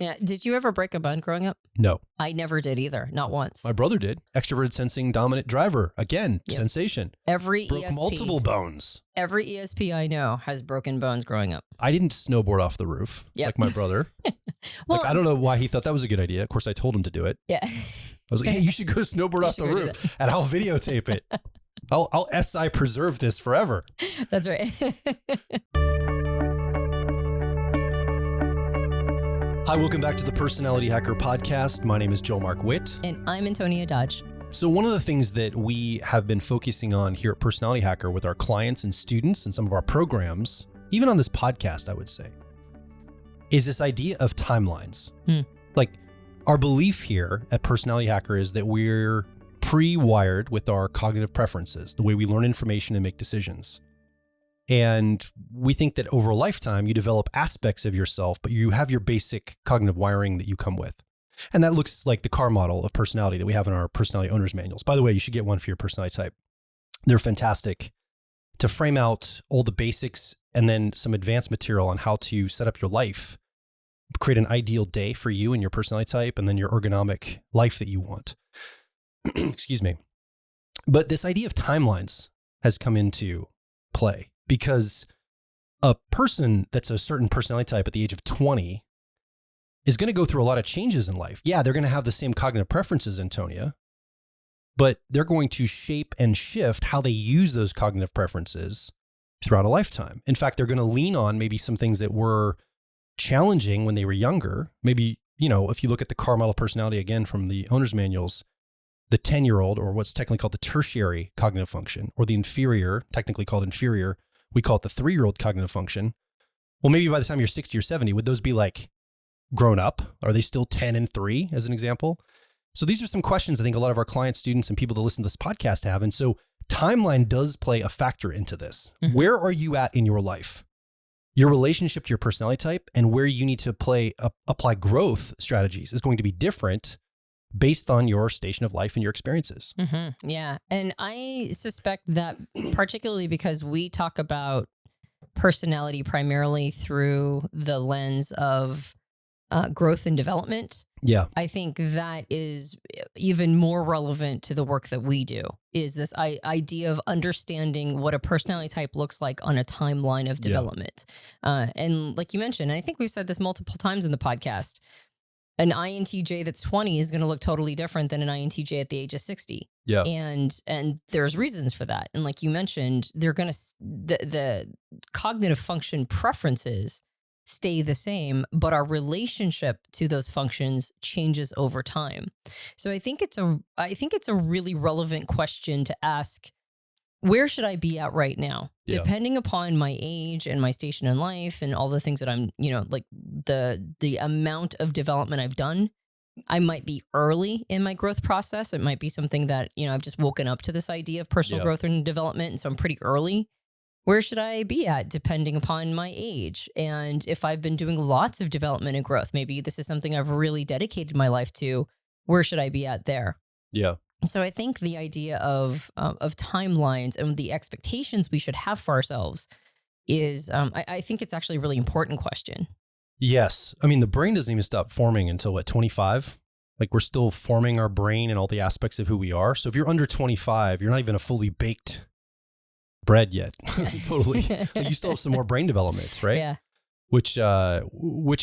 Yeah. Did you ever break a bone growing up? No. I never did either. Not once. My brother did. Extroverted sensing dominant driver. Again, sensation. Every Broke ESP, multiple bones. Every ESP I know has broken bones growing up. I didn't snowboard off the roof like my brother. Well, I don't know why he thought that was a good idea. Of course, I told him to do it. Yeah. I was like, hey, you should go snowboard off the roof and I'll videotape it. I'll SI preserve this forever. That's right. Hi, welcome back to the Personality Hacker Podcast. My name is Joe Mark Witt. And I'm Antonia Dodge. So one of the things that we have been focusing on here at Personality Hacker with our clients and students and some of our programs, even on this podcast, I would say, is this idea of timelines. Like our belief here at Personality Hacker is that we're pre-wired with our cognitive preferences, the way we learn information and make decisions. And we think that over a lifetime, you develop aspects of yourself, but you have your basic cognitive wiring that you come with. And that looks like the car model of personality that we have in our personality owner's manuals. By the way, you should get one for your personality type. They're fantastic to frame out all the basics and then some advanced material on how to set up your life, create an ideal day for you and your personality type, and then your ergonomic life that you want. Excuse me. But this idea of timelines has come into play because a person that's a certain personality type at the age of 20 is going to go through a lot of changes in life. Yeah, they're going to have the same cognitive preferences, Antonia, but they're going to shape and shift how they use those cognitive preferences throughout a lifetime. In fact, they're going to lean on maybe some things that were challenging when they were younger. Maybe, if you look at the car model personality again from the owner's manuals, the 10-year-old, or what's technically called the tertiary cognitive function, or the inferior, technically called inferior, we call it the 3-year-old cognitive function. Well, maybe by the time you're 60 or 70, would those be like grown up? Are they still 10 and 3 as an example? So these are some questions I think a lot of our clients, students, and people that listen to this podcast have. And so timeline does play a factor into this. Mm-hmm. Where are you at in your life? Your relationship to your personality type and where you need to apply growth strategies is going to be different based on your station of life and your experiences. Mm-hmm. Yeah. And I suspect that particularly because we talk about personality primarily through the lens of growth and development. Yeah. I think that is even more relevant to the work that we do, is this idea of understanding what a personality type looks like on a timeline of development. And like you mentioned, and I think we've said this multiple times in the podcast, an INTJ that's 20 is going to look totally different than an INTJ at the age of 60. Yeah. And there's reasons for that. And like you mentioned, they're going to, the cognitive function preferences stay the same, but our relationship to those functions changes over time. So I think it's a really relevant question to ask. Where should I be at right now? Yeah. Depending upon my age and my station in life and all the things that I'm, like the amount of development I've done, I might be early in my growth process. It might be something that, I've just woken up to this idea of personal growth and development. And so I'm pretty early. Where should I be at depending upon my age? And if I've been doing lots of development and growth, maybe this is something I've really dedicated my life to, where should I be at there? Yeah. So I think the idea of timelines and the expectations we should have for ourselves is, I think it's actually a really important question. Yes. I mean, the brain doesn't even stop forming until 25? Like we're still forming our brain and all the aspects of who we are. So if you're under 25, you're not even a fully baked bread yet. Totally. Like you still have some more brain development, right? Yeah. Which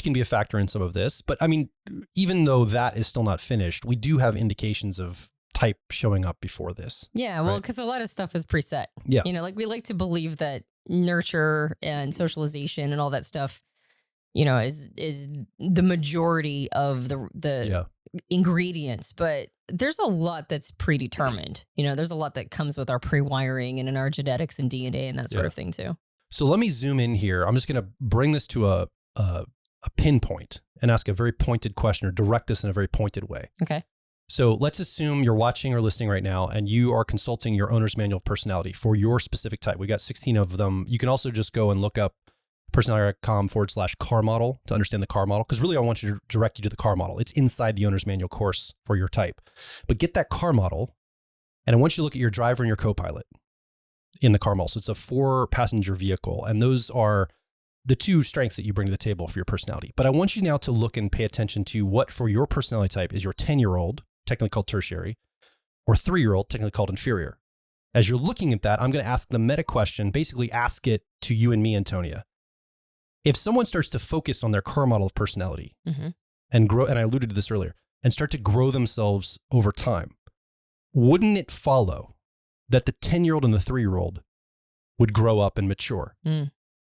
can be a factor in some of this. But I mean, even though that is still not finished, we do have indications of type showing up before this. Yeah, well, because a lot of stuff is preset. Yeah. Like we like to believe that nurture and socialization and all that stuff, is the majority of the ingredients, but there's a lot that's predetermined. There's a lot that comes with our pre-wiring and in our genetics and DNA and that sort of thing too. So let me zoom in here. I'm just going to bring this to a pinpoint and ask a very pointed question or direct this in a very pointed way. Okay. So let's assume you're watching or listening right now and you are consulting your owner's manual of personality for your specific type. We got 16 of them. You can also just go and look up personality.com/car model to understand the car model. Because really I want you to direct you to the car model. It's inside the owner's manual course for your type. But get that car model and I want you to look at your driver and your co-pilot in the car model. So it's a 4-passenger vehicle. And those are the two strengths that you bring to the table for your personality. But I want you now to look and pay attention to what for your personality type is your 10-year-old, technically called tertiary, or 3-year-old, technically called inferior. As you're looking at that, I'm going to ask the meta question, basically ask it to you and me, Antonia. If someone starts to focus on their core model of personality and grow, and I alluded to this earlier, and start to grow themselves over time, wouldn't it follow that the 10-year-old and the 3-year-old would grow up and mature?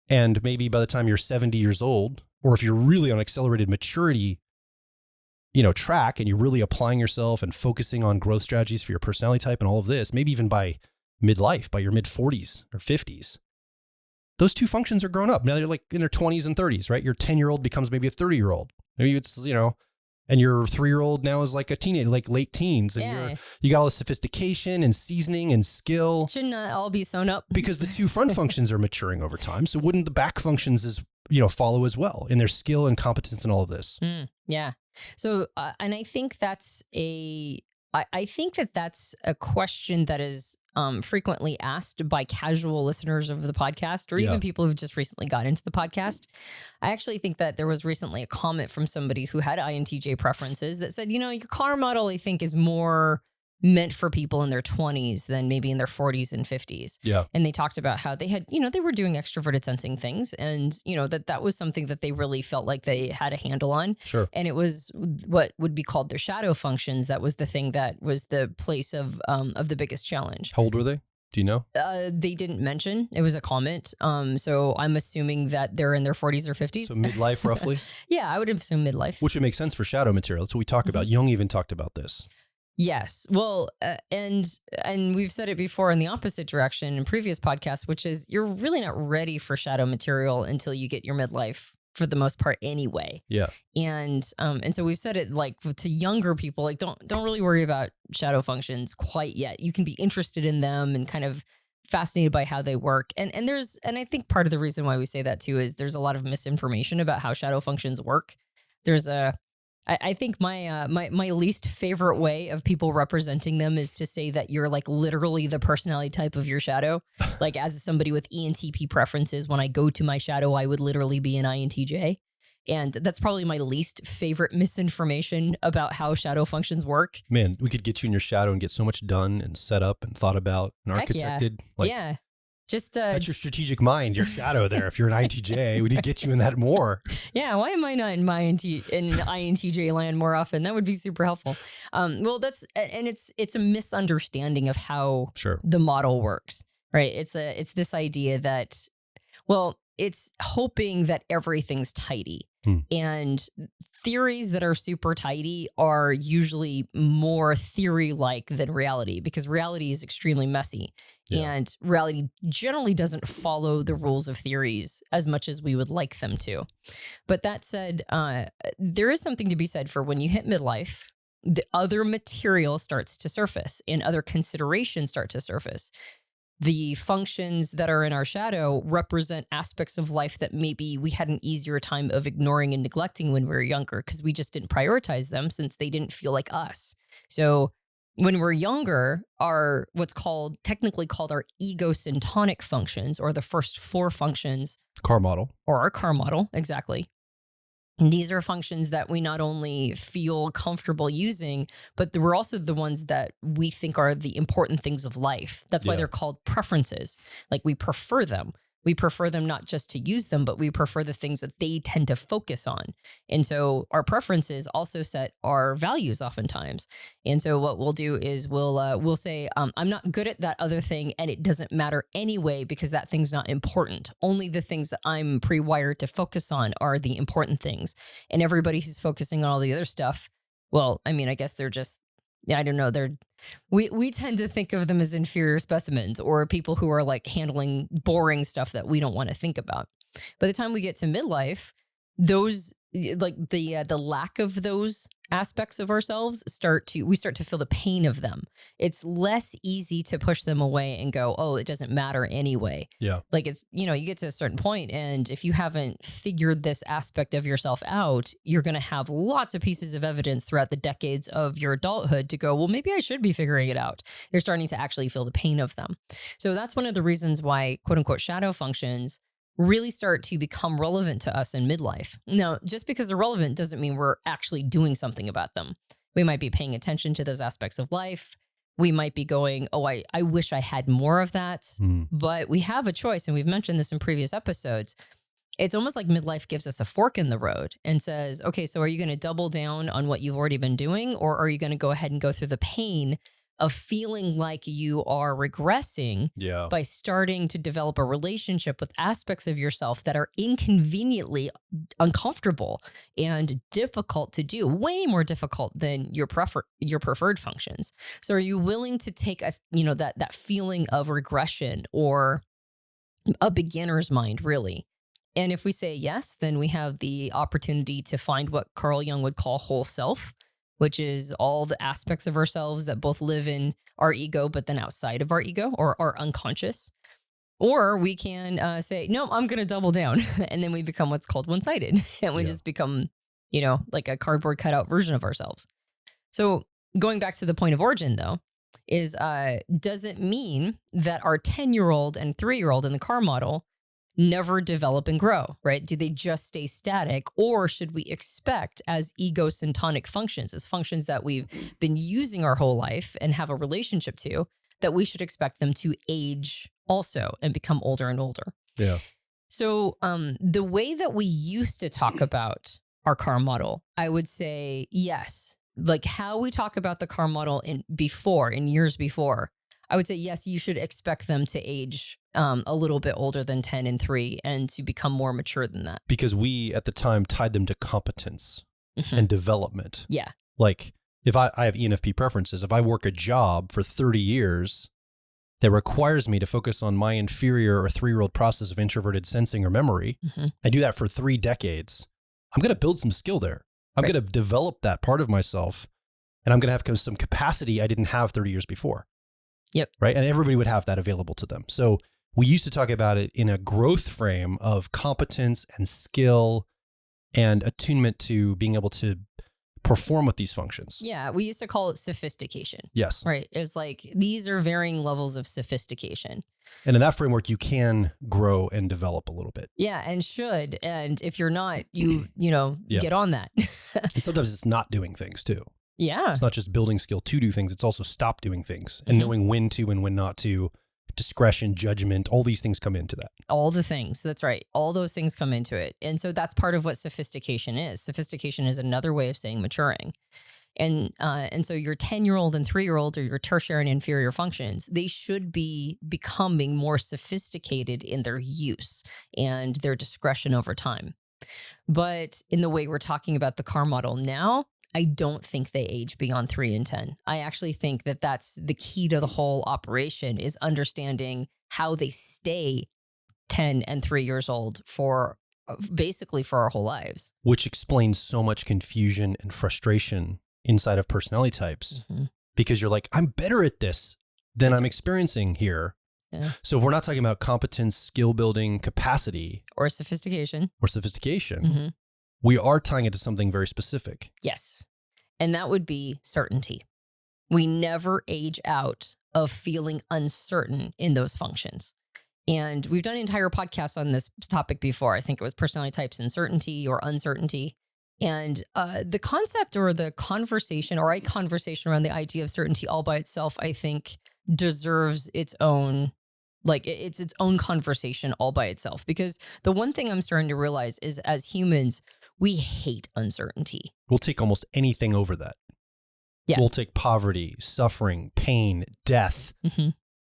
And maybe by the time you're 70 years old, or if you're really on accelerated maturity, track, and you're really applying yourself and focusing on growth strategies for your personality type and all of this, maybe even by midlife, by your mid 40s or 50s, those two functions are grown up. Now they're like in their 20s and 30s, right? Your 10-year-old becomes maybe a 30-year-old. Maybe it's, and your 3-year-old now is like a teenager, like late teens. And you got all the sophistication and seasoning and skill. Shouldn't all be sewn up? Because the two front functions are maturing over time. So wouldn't the back functions follow as well in their skill and competence and all of this? Yeah. So, and I think that's that's a question that is frequently asked by casual listeners of the podcast, or even people who've just recently got into the podcast. I actually think that there was recently a comment from somebody who had INTJ preferences that said, your car model, I think, is more meant for people in their 20s than maybe in their 40s and 50s. Yeah. And they talked about how they had, they were doing extroverted sensing things, and, that was something that they really felt like they had a handle on. Sure. And it was what would be called their shadow functions. That was the thing that was the place of the biggest challenge. How old were they? Do you know? They didn't mention. It was a comment. So I'm assuming that they're in their 40s or 50s. So midlife, roughly? Yeah, I would assume midlife. Which would make sense for shadow material. That's what we talk about. Jung even talked about this. Yes. Well, and we've said it before in the opposite direction in previous podcasts, which is you're really not ready for shadow material until you get your midlife, for the most part anyway. Yeah. And so we've said it like to younger people, like don't really worry about shadow functions quite yet. You can be interested in them and kind of fascinated by how they work. And I think part of the reason why we say that too is there's a lot of misinformation about how shadow functions work. I think my least favorite way of people representing them is to say that you're like literally the personality type of your shadow. Like as somebody with ENTP preferences, when I go to my shadow, I would literally be an INTJ. And that's probably my least favorite misinformation about how shadow functions work. Man, we could get you in your shadow and get so much done and set up and thought about and architected. Yeah. Just that's your strategic mind, your shadow there. If you're an INTJ, we need to get you in that more. Yeah, why am I not in INTJ land more often? That would be super helpful. Well, it's a misunderstanding of how the model works, right? It's this idea that, it's hoping that everything's tidy. And theories that are super tidy are usually more theory-like than reality, because reality is extremely messy. Yeah. And reality generally doesn't follow the rules of theories as much as we would like them to. But that said, there is something to be said for when you hit midlife, the other material starts to surface and other considerations start to surface. The functions that are in our shadow represent aspects of life that maybe we had an easier time of ignoring and neglecting when we were younger because we just didn't prioritize them since they didn't feel like us. So when we're younger, our technically called our egosyntonic functions, or the first 4 functions. Car model. Or our car model, exactly. And these are functions that we not only feel comfortable using, but we're also the ones that we think are the important things of life. That's why they're called preferences. Like we prefer them. We prefer them not just to use them, but we prefer the things that they tend to focus on. And so our preferences also set our values oftentimes. And so what we'll do is we'll say, I'm not good at that other thing, and it doesn't matter anyway because that thing's not important. Only the things that I'm pre-wired to focus on are the important things. And everybody who's focusing on all the other stuff, well, I mean, I guess they're just, I don't know. We tend to think of them as inferior specimens, or people who are like handling boring stuff that we don't want to think about. By the time we get to midlife, those like the lack of those aspects of ourselves we start to feel the pain of them. It's less easy to push them away and go, oh, it doesn't matter anyway. Yeah. Like it's, you get to a certain point, and if you haven't figured this aspect of yourself out, you're going to have lots of pieces of evidence throughout the decades of your adulthood to go, well, maybe I should be figuring it out. You're starting to actually feel the pain of them. So that's one of the reasons why, quote unquote, shadow functions really start to become relevant to us in midlife. Now, just because they're relevant doesn't mean we're actually doing something about them. We might be paying attention to those aspects of life. We might be going, oh, I wish I had more of that. But we have a choice. And we've mentioned this in previous episodes. It's almost like midlife gives us a fork in the road and says, okay, so are you going to double down on what you've already been doing? Or are you going to go ahead and go through the pain of feeling like you are regressing by starting to develop a relationship with aspects of yourself that are inconveniently uncomfortable and difficult to do, way more difficult than your preferred functions. So are you willing to take that feeling of regression or a beginner's mind, really? And if we say yes, then we have the opportunity to find what Carl Jung would call whole self, which is all the aspects of ourselves that both live in our ego, but then outside of our ego or our unconscious. Or we can say, no, I'm going to double down. And then we become what's called one-sided. And we just become, like a cardboard cutout version of ourselves. So going back to the point of origin, though, is does it mean that our 10-year-old and 3-year-old in the car model never develop and grow, right? Do they just stay static, or should we expect as egosyntonic functions, as functions that we've been using our whole life and have a relationship to, that we should expect them to age also and become older and older? Yeah. So the way that we used to talk about our car model, I would say yes. Like how we talk about the car model in years before, I would say, yes, you should expect them to age a little bit older than 10 and 3 and to become more mature than that. Because we, at the time, tied them to competence and development. Yeah. Like, if I have ENFP preferences, if I work a job for 30 years that requires me to focus on my inferior or 3-year-old process of introverted sensing or memory, I do that for 3 decades, I'm going to build some skill there. I'm going to develop that part of myself, and I'm going to have some capacity I didn't have 30 years before. Yep. Right. And everybody would have that available to them. So we used to talk about it in a growth frame of competence and skill and attunement to being able to perform with these functions. Yeah. We used to call it sophistication. Yes. Right. It's like these are varying levels of sophistication. And in that framework, you can grow and develop a little bit. Yeah. And should. And if you're not, get on that. And sometimes it's not doing things too. Yeah. It's not just building skill to do things. It's also stop doing things and knowing when to and when not to, discretion, judgment, all these things come into that. All the things. That's right. All those things come into it. And so that's part of what sophistication is. Sophistication is another way of saying maturing. And so your 10-year-old and 3-year-old or your tertiary and inferior functions, they should be becoming more sophisticated in their use and their discretion over time. But in the way we're talking about the car model now, I don't think they age beyond 3 and 10. I actually think that that's the key to the whole operation, is understanding how they stay 10 and 3 years old for basically for our whole lives. Which explains so much confusion and frustration inside of personality types, because you're like, I'm better at this than I'm experiencing here. Yeah. So if we're not talking about competence, skill building, capacity, or sophistication, we are tying it to something very specific. Yes. And that would be certainty. We never age out of feeling uncertain in those functions. And we've done an entire podcast on this topic before. I think it was personality types and certainty or uncertainty. And the concept or the conversation or a conversation around the idea of certainty all by itself, I think deserves its own, it's its own conversation all by itself. Because the one thing I'm starting to realize is as humans, we hate uncertainty. We'll take almost anything over that. Yeah. We'll take poverty, suffering, pain, death,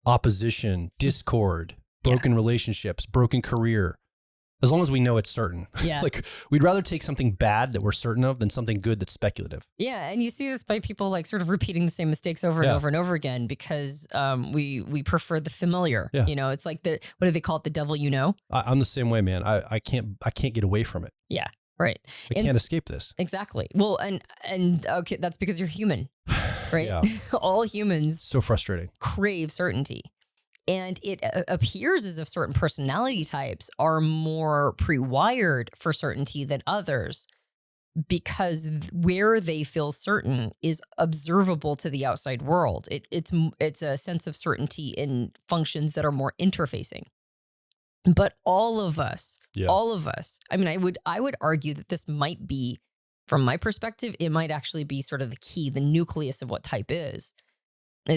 opposition, discord, broken relationships, broken career. As long as we know it's certain. Yeah. We'd rather take something bad that we're certain of than something good that's speculative. Yeah. And you see this by people sort of repeating the same mistakes over and over and over again because we prefer the familiar. Yeah. It's like what do they call it? The devil you know? I'm the same way, man. I can't get away from it. Yeah. Right. I can't escape this. Exactly. Well, and okay, that's because you're human, right? Yeah. All humans So frustrating. crave certainty. And it appears as if certain personality types are more pre-wired for certainty than others because where they feel certain is observable to the outside world. It's a sense of certainty in functions that are more interfacing. But all of us, Yeah. I mean, I would argue that this might be, from my perspective, it might actually be sort of the key, the nucleus of what type is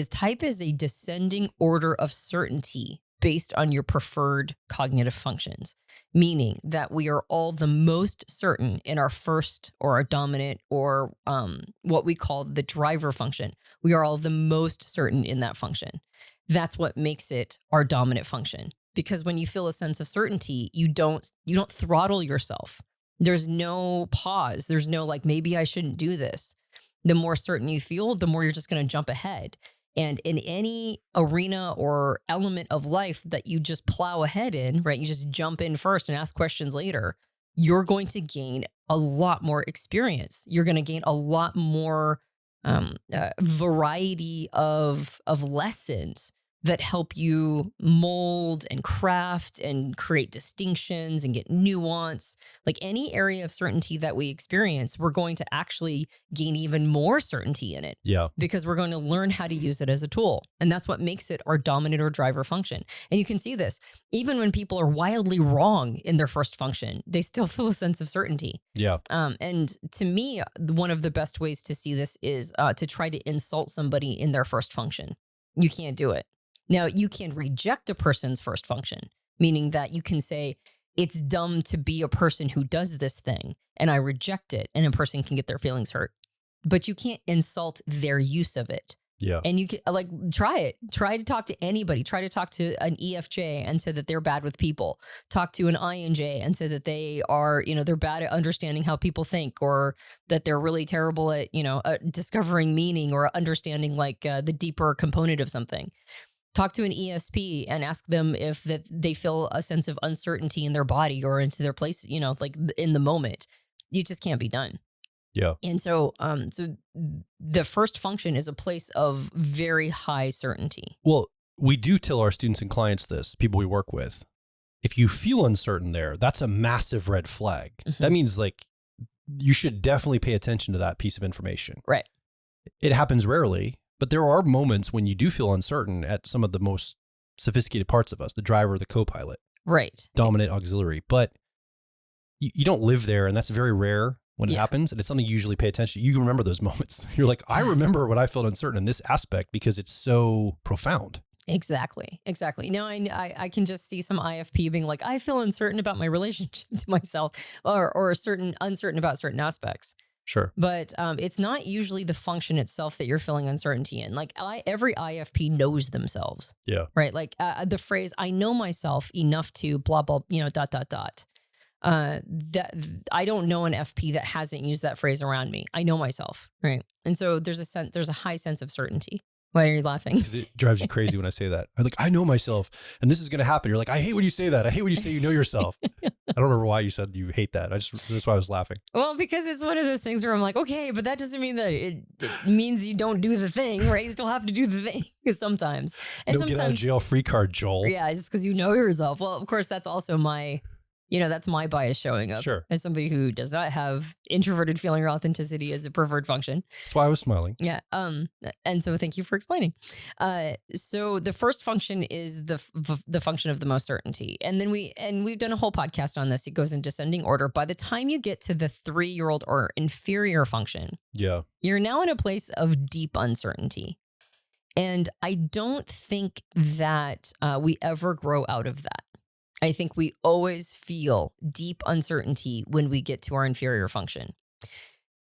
type is a descending order of certainty based on your preferred cognitive functions, meaning that we are all the most certain in our first or our dominant or what we call the driver function. We are all the most certain in that function. That's what makes it our dominant function. Because when you feel a sense of certainty, you don't throttle yourself. There's no pause. There's no like, maybe I shouldn't do this. The more certain you feel, the more you're just going to jump ahead. And in any arena or element of life that you just plow ahead in, right? You just jump in first and ask questions later, you're going to gain a lot more experience. You're going to gain a lot more variety of lessons that help you mold and craft and create distinctions and get nuance. Like any area of certainty that we experience, we're going to actually gain even more certainty in it. Yeah. Because we're going to learn how to use it as a tool. And that's what makes it our dominant or driver function. And you can see this, even when people are wildly wrong in their first function, they still feel a sense of certainty. Yeah. And to me, one of the best ways to see this is to try to insult somebody in their first function. You can't do it. Now, you can reject a person's first function, meaning that you can say, it's dumb to be a person who does this thing, and I reject it, and a person can get their feelings hurt. But you can't insult their use of it. Yeah. And you can try it. Try to talk to anybody. Try to talk to an EFJ and say that they're bad with people. Talk to an INJ and say that they are, they're bad at understanding how people think, or that they're really terrible at, discovering meaning or understanding the deeper component of something. Talk to an ESP and ask them if that they feel a sense of uncertainty in their body or into their place, in the moment. You just can't be done. Yeah. And so the first function is a place of very high certainty. Well, we do tell our students and clients this, people we work with. If you feel uncertain there, that's a massive red flag. Mm-hmm. That means you should definitely pay attention to that piece of information. Right. It happens rarely. But there are moments when you do feel uncertain at some of the most sophisticated parts of us, the driver, the co-pilot. Right. Dominant, auxiliary. But you don't live there, and that's very rare when it happens. And it's something you usually pay attention to. You can remember those moments. You're like, I remember when I felt uncertain in this aspect because it's so profound. Exactly. No, I can just see some IFP being like, I feel uncertain about my relationship to myself or uncertain about certain aspects. Sure. But it's not usually the function itself that you're feeling uncertainty in. Every IFP knows themselves. Yeah. Right. The phrase, I know myself enough to blah, blah, ... That I don't know an FP that hasn't used that phrase around me. I know myself. Right. And so there's a high sense of certainty. Why are you laughing? Because it drives you crazy when I say that. I'm like, I know myself and this is going to happen. You're like, I hate when you say that. I hate when you say you know yourself. I don't remember why you said you hate that. That's why I was laughing. Well, because it's one of those things where I'm like, okay, but that doesn't mean that it means you don't do the thing, right? You still have to do the thing sometimes. And get out of jail free card, Joel. Yeah, just because you know yourself. Well, of course, that's also my... that's my bias showing up. Sure. As somebody who does not have introverted feeling or authenticity as a preferred function. That's why I was smiling. Yeah. And so thank you for explaining. So the first function is the function of the most certainty. And then we've done a whole podcast on this. It goes in descending order. By the time you get to the 3-year-old or inferior function, you're now in a place of deep uncertainty. And I don't think that we ever grow out of that. I think we always feel deep uncertainty when we get to our inferior function.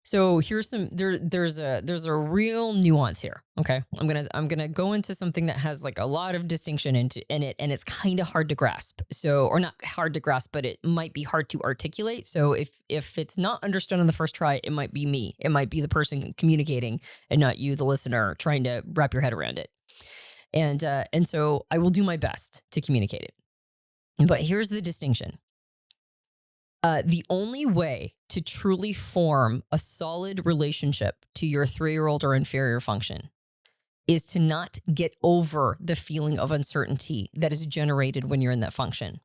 So here's there's a real nuance here. Okay, I'm gonna go into something that has a lot of distinction in it, and it's kind of hard to grasp. So, or not hard to grasp, but it might be hard to articulate. So if it's not understood on the first try, it might be me. It might be the person communicating, and not you, the listener, trying to wrap your head around it. And so I will do my best to communicate it. But here's the distinction. The only way to truly form a solid relationship to your 3-year-old or inferior function is to not get over the feeling of uncertainty that is generated when you're in that function.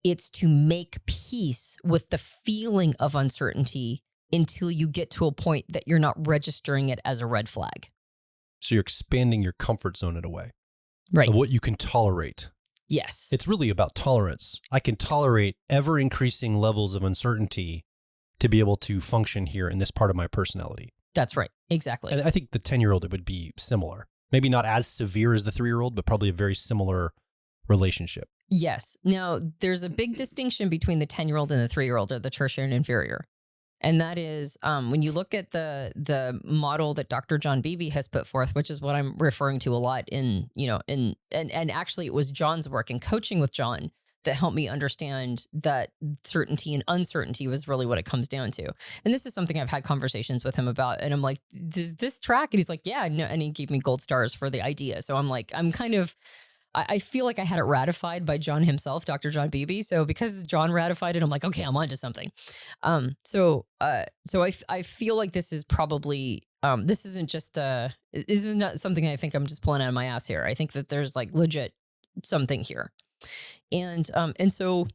It's to make peace with the feeling of uncertainty until you get to a point that you're not registering it as a red flag. So you're expanding your comfort zone in a way. Right. Of what you can tolerate. Yes. It's really about tolerance. I can tolerate ever increasing levels of uncertainty to be able to function here in this part of my personality. That's right. Exactly. And I think the 10-year-old, it would be similar. Maybe not as severe as the 3-year-old, but probably a very similar relationship. Yes. Now, there's a big distinction between the 10-year-old and the 3-year-old, or the tertiary and inferior. And that is when you look at the model that Dr. John Beebe has put forth, which is what I'm referring to a lot and actually it was John's work in coaching with John that helped me understand that certainty and uncertainty was really what it comes down to. And this is something I've had conversations with him about. And I'm like, does this track? And he's like, yeah, no. And he gave me gold stars for the idea. So I'm like, I feel like I had it ratified by John himself, Dr. John Beebe. So because John ratified it, I'm like, okay, I'm onto something. So I feel like this is probably, this is not something I think I'm just pulling out of my ass here. I think that there's like legit something here. And so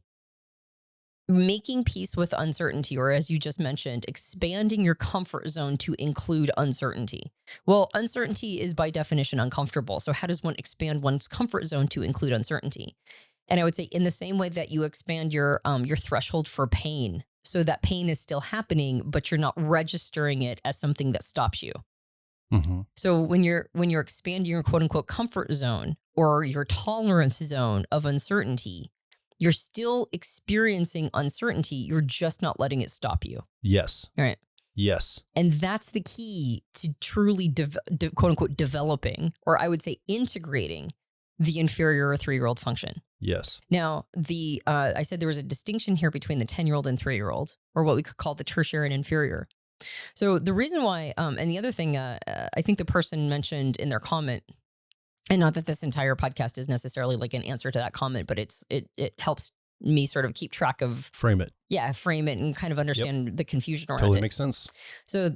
making peace with uncertainty, or as you just mentioned, expanding your comfort zone to include uncertainty. Well, uncertainty is by definition uncomfortable. So how does one expand one's comfort zone to include uncertainty? And I would say in the same way that you expand your threshold for pain, so that pain is still happening, but you're not registering it as something that stops you. Mm-hmm. So when you're expanding your quote unquote comfort zone or your tolerance zone of uncertainty, you're still experiencing uncertainty. You're just not letting it stop you. Yes. All right. Yes. And that's the key to truly quote unquote developing, or I would say integrating, the inferior or 3-year-old function. Yes. Now, I said there was a distinction here between the 10-year-old and 3-year-old, or what we could call the tertiary and inferior. So the reason why, and the other thing, I think the person mentioned in their comment, and not that this entire podcast is necessarily like an answer to that comment, but it helps me sort of keep track of frame it and kind of understand the confusion around it. Totally makes sense. So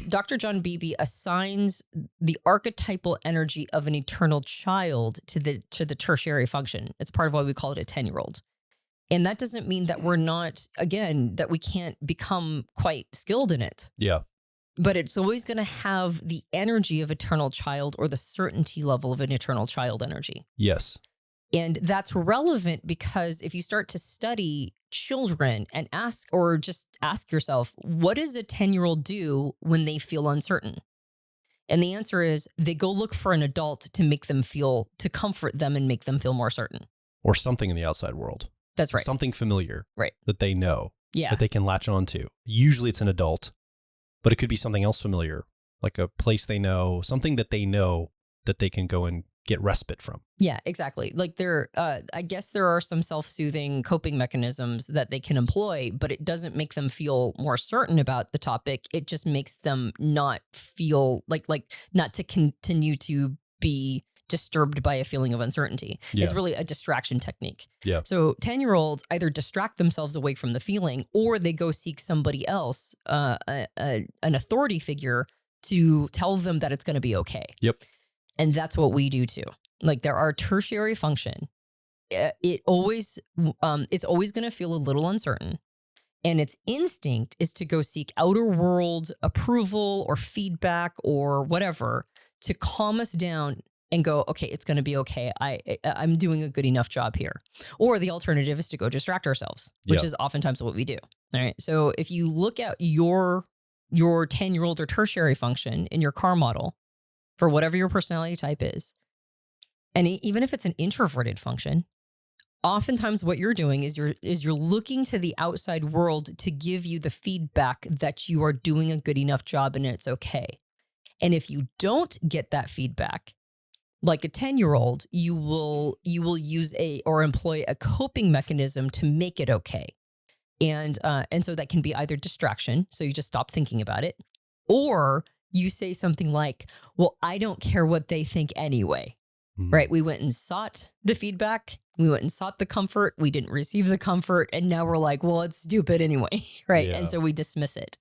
Dr. John Beebe assigns the archetypal energy of an eternal child to the tertiary function. It's part of why we call it a 10-year-old. And that doesn't mean that we're not, again, that we can't become quite skilled in it. Yeah. But it's always going to have the energy of eternal child, or the certainty level of an eternal child energy. Yes. And that's relevant because if you start to study children and ask yourself, what does a 10-year-old do when they feel uncertain? And the answer is they go look for an adult to comfort them and make them feel more certain. Or something in the outside world. That's right. Something familiar. Right. That they know. Yeah. That they can latch on to. Usually it's an adult, but it could be something else familiar, like a place they know, something that they know that they can go and get respite from. Yeah, exactly. Like I guess there are some self-soothing coping mechanisms that they can employ, but it doesn't make them feel more certain about the topic. It just makes them not feel like not to continue to be disturbed by a feeling of uncertainty. Yeah. It's really a distraction technique. Yeah. So 10-year-olds either distract themselves away from the feeling, or they go seek somebody else, an authority figure, to tell them that it's going to be okay. Yep. And that's what we do too. Like there are tertiary function. It's always going to feel a little uncertain. And its instinct is to go seek outer world approval or feedback or whatever to calm us down and go, okay, it's going to be okay. I'm doing a good enough job here. Or the alternative is to go distract ourselves, which is oftentimes what we do. All right. So if you look at your 10-year-old or tertiary function in your car model, for whatever your personality type is, and even if it's an introverted function, oftentimes what you're doing is you're looking to the outside world to give you the feedback that you are doing a good enough job and it's okay. And if you don't get that feedback, like a 10-year-old, you will use or employ a coping mechanism to make it okay. And so that can be either distraction, so you just stop thinking about it, or you say something like, well, I don't care what they think anyway, right? We went and sought the feedback. We went and sought the comfort. We didn't receive the comfort. And now we're like, well, it's stupid anyway, right? Yeah. And so we dismiss it.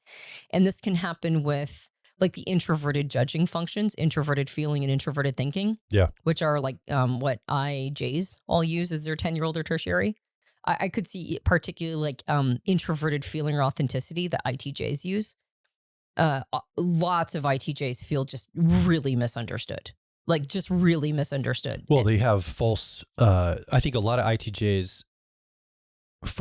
And this can happen with like the introverted judging functions, introverted feeling and introverted thinking, which are like what IJs all use as their 10-year-old or tertiary. I could see particularly like introverted feeling or authenticity that ITJs use. Lots of ITJs feel just really misunderstood. like just really misunderstood. Well, they have false, I think a lot of ITJs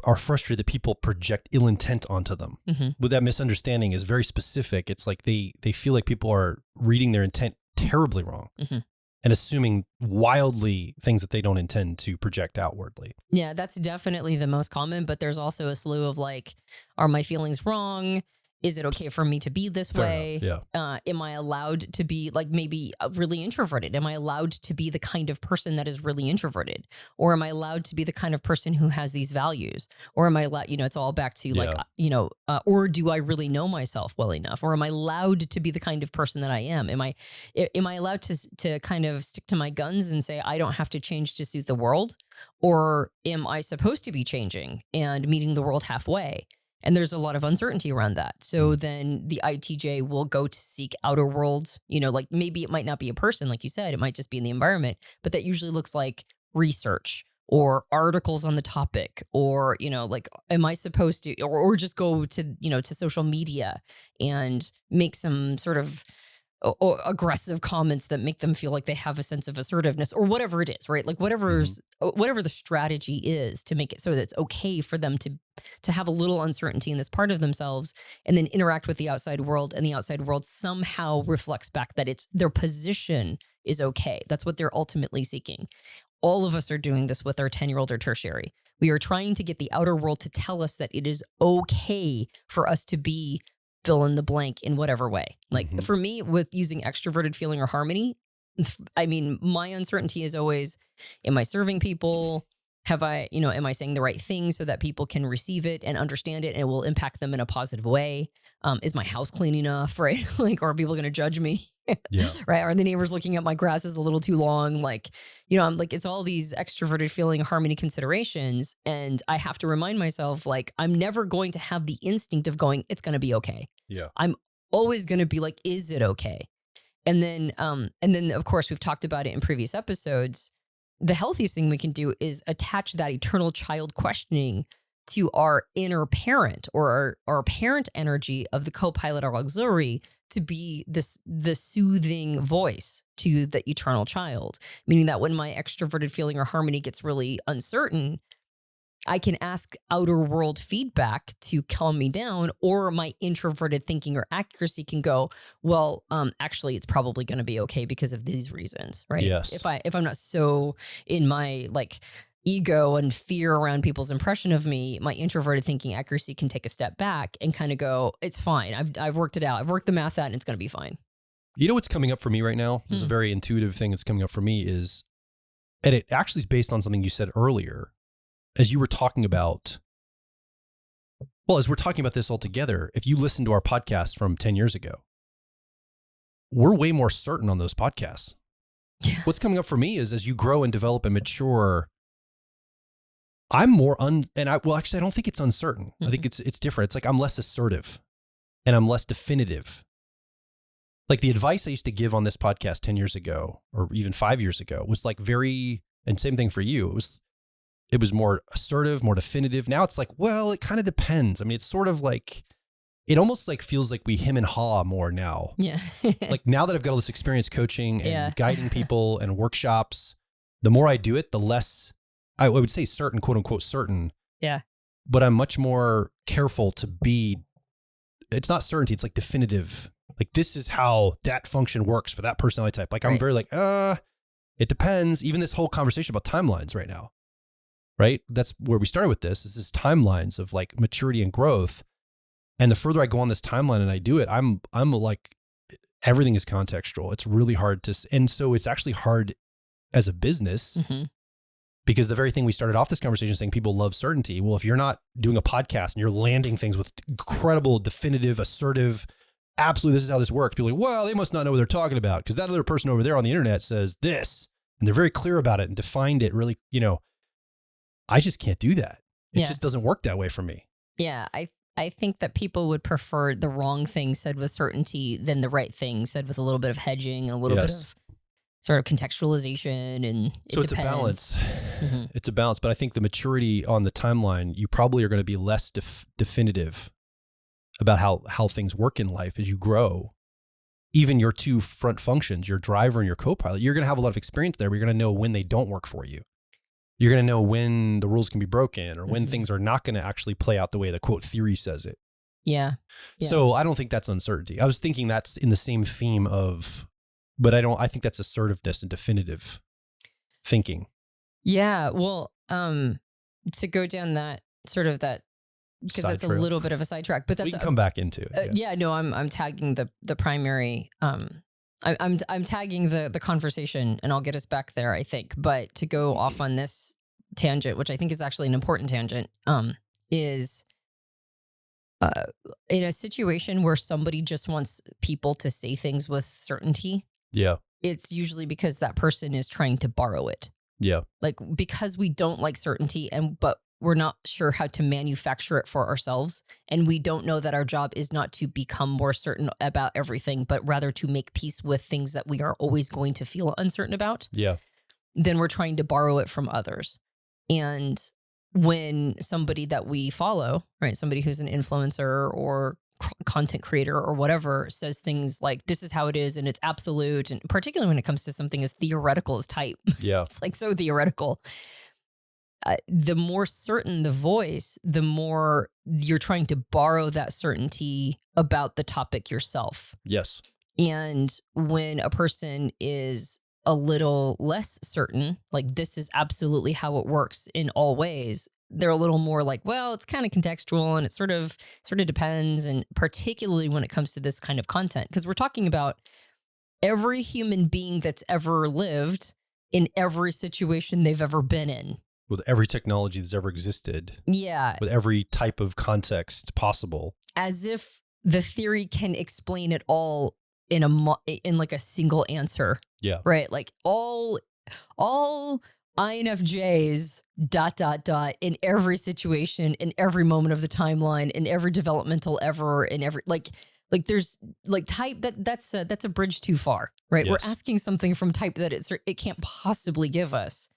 are frustrated that people project ill intent onto them. But that misunderstanding is very specific. It's like they feel like people are reading their intent terribly wrong and assuming wildly things that they don't intend to project outwardly. Yeah, that's definitely the most common, but there's also a slew of like, are my feelings wrong? Is it okay for me to be this way? Enough, yeah. Am I allowed to be like maybe really introverted? Am I allowed to be the kind of person that is really introverted? Or am I allowed to be the kind of person who has these values? Or am I allowed, it's all back to like, or do I really know myself well enough? Or am I allowed to be the kind of person that I am? Am I allowed to kind of stick to my guns and say, I don't have to change to suit the world? Or am I supposed to be changing and meeting the world halfway? And there's a lot of uncertainty around that. So then the ITJ will go to seek outer world, like maybe it might not be a person, like you said, it might just be in the environment, but that usually looks like research or articles on the topic, or, like, am I supposed to, or just go to, to social media and make some sort of aggressive comments that make them feel like they have a sense of assertiveness or whatever it is, right? Like whatever the strategy is to make it so that it's okay for them to have a little uncertainty in this part of themselves and then interact with the outside world, and the outside world somehow reflects back that it's their position is okay. That's what they're ultimately seeking. All of us are doing this with our 10-year-old or tertiary. We are trying to get the outer world to tell us that it is okay for us to be fill in the blank in whatever way. Like for me, with using extroverted feeling or harmony, I mean, my uncertainty is always, am I serving people? Have I, am I saying the right thing so that people can receive it and understand it and it will impact them in a positive way? Is my house clean enough, right? Like, are people going to judge me? Yeah. Right? Are the neighbors looking at my grass is a little too long? Like, I'm like, it's all these extroverted feeling harmony considerations. And I have to remind myself, like, I'm never going to have the instinct of going, it's going to be okay. Yeah. I'm always going to be like, is it okay? And then of course, we've talked about it in previous episodes. The healthiest thing we can do is attach that eternal child questioning to our inner parent, or our parent energy of the co-pilot or auxiliary, to be the soothing voice to the eternal child. Meaning that when my extroverted feeling or harmony gets really uncertain, I can ask outer world feedback to calm me down, or my introverted thinking or accuracy can go, well, actually, it's probably going to be okay because of these reasons, right? Yes. If I'm not so in my like ego and fear around people's impression of me, my introverted thinking accuracy can take a step back and kind of go, it's fine. I've worked it out. I've worked the math out, and it's going to be fine. You know what's coming up for me right now? This is a very intuitive thing that's coming up for me is, and it actually is based on something you said earlier. As you were talking about, as we're talking about this all together, if you listen to our podcast from 10 years ago, we're way more certain on those podcasts. Yeah. What's coming up for me is, as you grow and develop and mature, I'm more I don't think it's uncertain. I think it's different. It's like I'm less assertive and I'm less definitive. Like the advice I used to give on this podcast 10 years ago, or even 5 years ago, was like and same thing for you. It was more assertive, more definitive. Now it's like, well, it kind of depends. I mean, it's sort of like, it almost like feels like we hem and haw more now. Yeah. Like now that I've got all this experience coaching and guiding people and workshops, the more I do it, the less I would say certain, quote unquote, certain. Yeah. But I'm much more careful to be, it's not certainty. It's like definitive. Like this is how that function works for that personality type. Like I'm very like, it depends. Even this whole conversation about timelines right now. Right? That's where we started with this, is this timelines of like maturity and growth. And the further I go on this timeline and I do it, I'm like, everything is contextual. It's really hard and so it's actually hard as a business because the very thing we started off this conversation saying people love certainty. Well, if you're not doing a podcast and you're landing things with incredible, definitive, assertive, absolutely, this is how this works. People are like, well, they must not know what they're talking about because that other person over there on the internet says this, and they're very clear about it and defined it really, I just can't do that. It just doesn't work that way for me. Yeah. I think that people would prefer the wrong thing said with certainty than the right thing said with a little bit of hedging, a little bit of sort of contextualization, and so it's a balance. It's a balance, but I think the maturity on the timeline, you probably are going to be less definitive about how things work in life as you grow. even your two front functions, your driver and your co-pilot, you're going to have a lot of experience there, but you're going to know when they don't work for you. You're going to know when the rules can be broken or when things are not going to actually play out the way the quote theory says it. Yeah. So I don't think that's uncertainty. I was thinking that's in the same theme of, but I think that's assertiveness and definitive thinking. Yeah. Well, to go down that sort of that, because that's a little bit of a sidetrack, but that's we can come back into it. I'm tagging the primary, I'm tagging the conversation, and I'll get us back there, I think. But to go off on this tangent, which I think is actually an important tangent, is in a situation where somebody just wants people to say things with certainty. Yeah. It's usually because that person is trying to borrow it. Yeah. Like, because we don't like certainty, but we're not sure how to manufacture it for ourselves. And we don't know that our job is not to become more certain about everything, but rather to make peace with things that we are always going to feel uncertain about. Yeah. Then we're trying to borrow it from others. And when somebody that we follow, right, somebody who's an influencer or content creator or whatever says things like, this is how it is and it's absolute, and particularly when it comes to something as theoretical as type. Yeah. It's like so theoretical. The more certain the voice, the more you're trying to borrow that certainty about the topic yourself. Yes. And when a person is a little less certain, like this is absolutely how it works in all ways, they're a little more like, well, it's kind of contextual and it sort of depends. And particularly when it comes to this kind of content, because we're talking about every human being that's ever lived in every situation they've ever been in. With every technology that's ever existed. Yeah. With every type of context possible. As if the theory can explain it all in like a single answer. Yeah. Right? Like all INFJs ... in every situation, in every moment of the timeline, in every developmental ever, in every like there's like type that's a bridge too far, right? Yes. We're asking something from type that it can't possibly give us.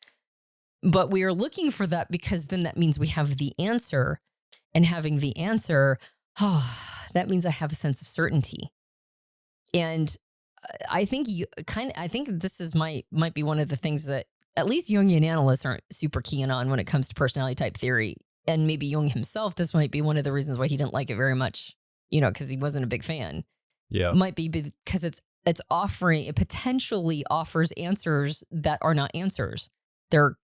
But we are looking for that because then that means we have the answer, and having the answer, that means I have a sense of certainty. And I think this might be one of the things that at least Jungian analysts aren't super keen on when it comes to personality type theory. And maybe Jung himself, this might be one of the reasons why he didn't like it very much, because he wasn't a big fan. Yeah. Might be because it potentially offers answers that are not answers. They're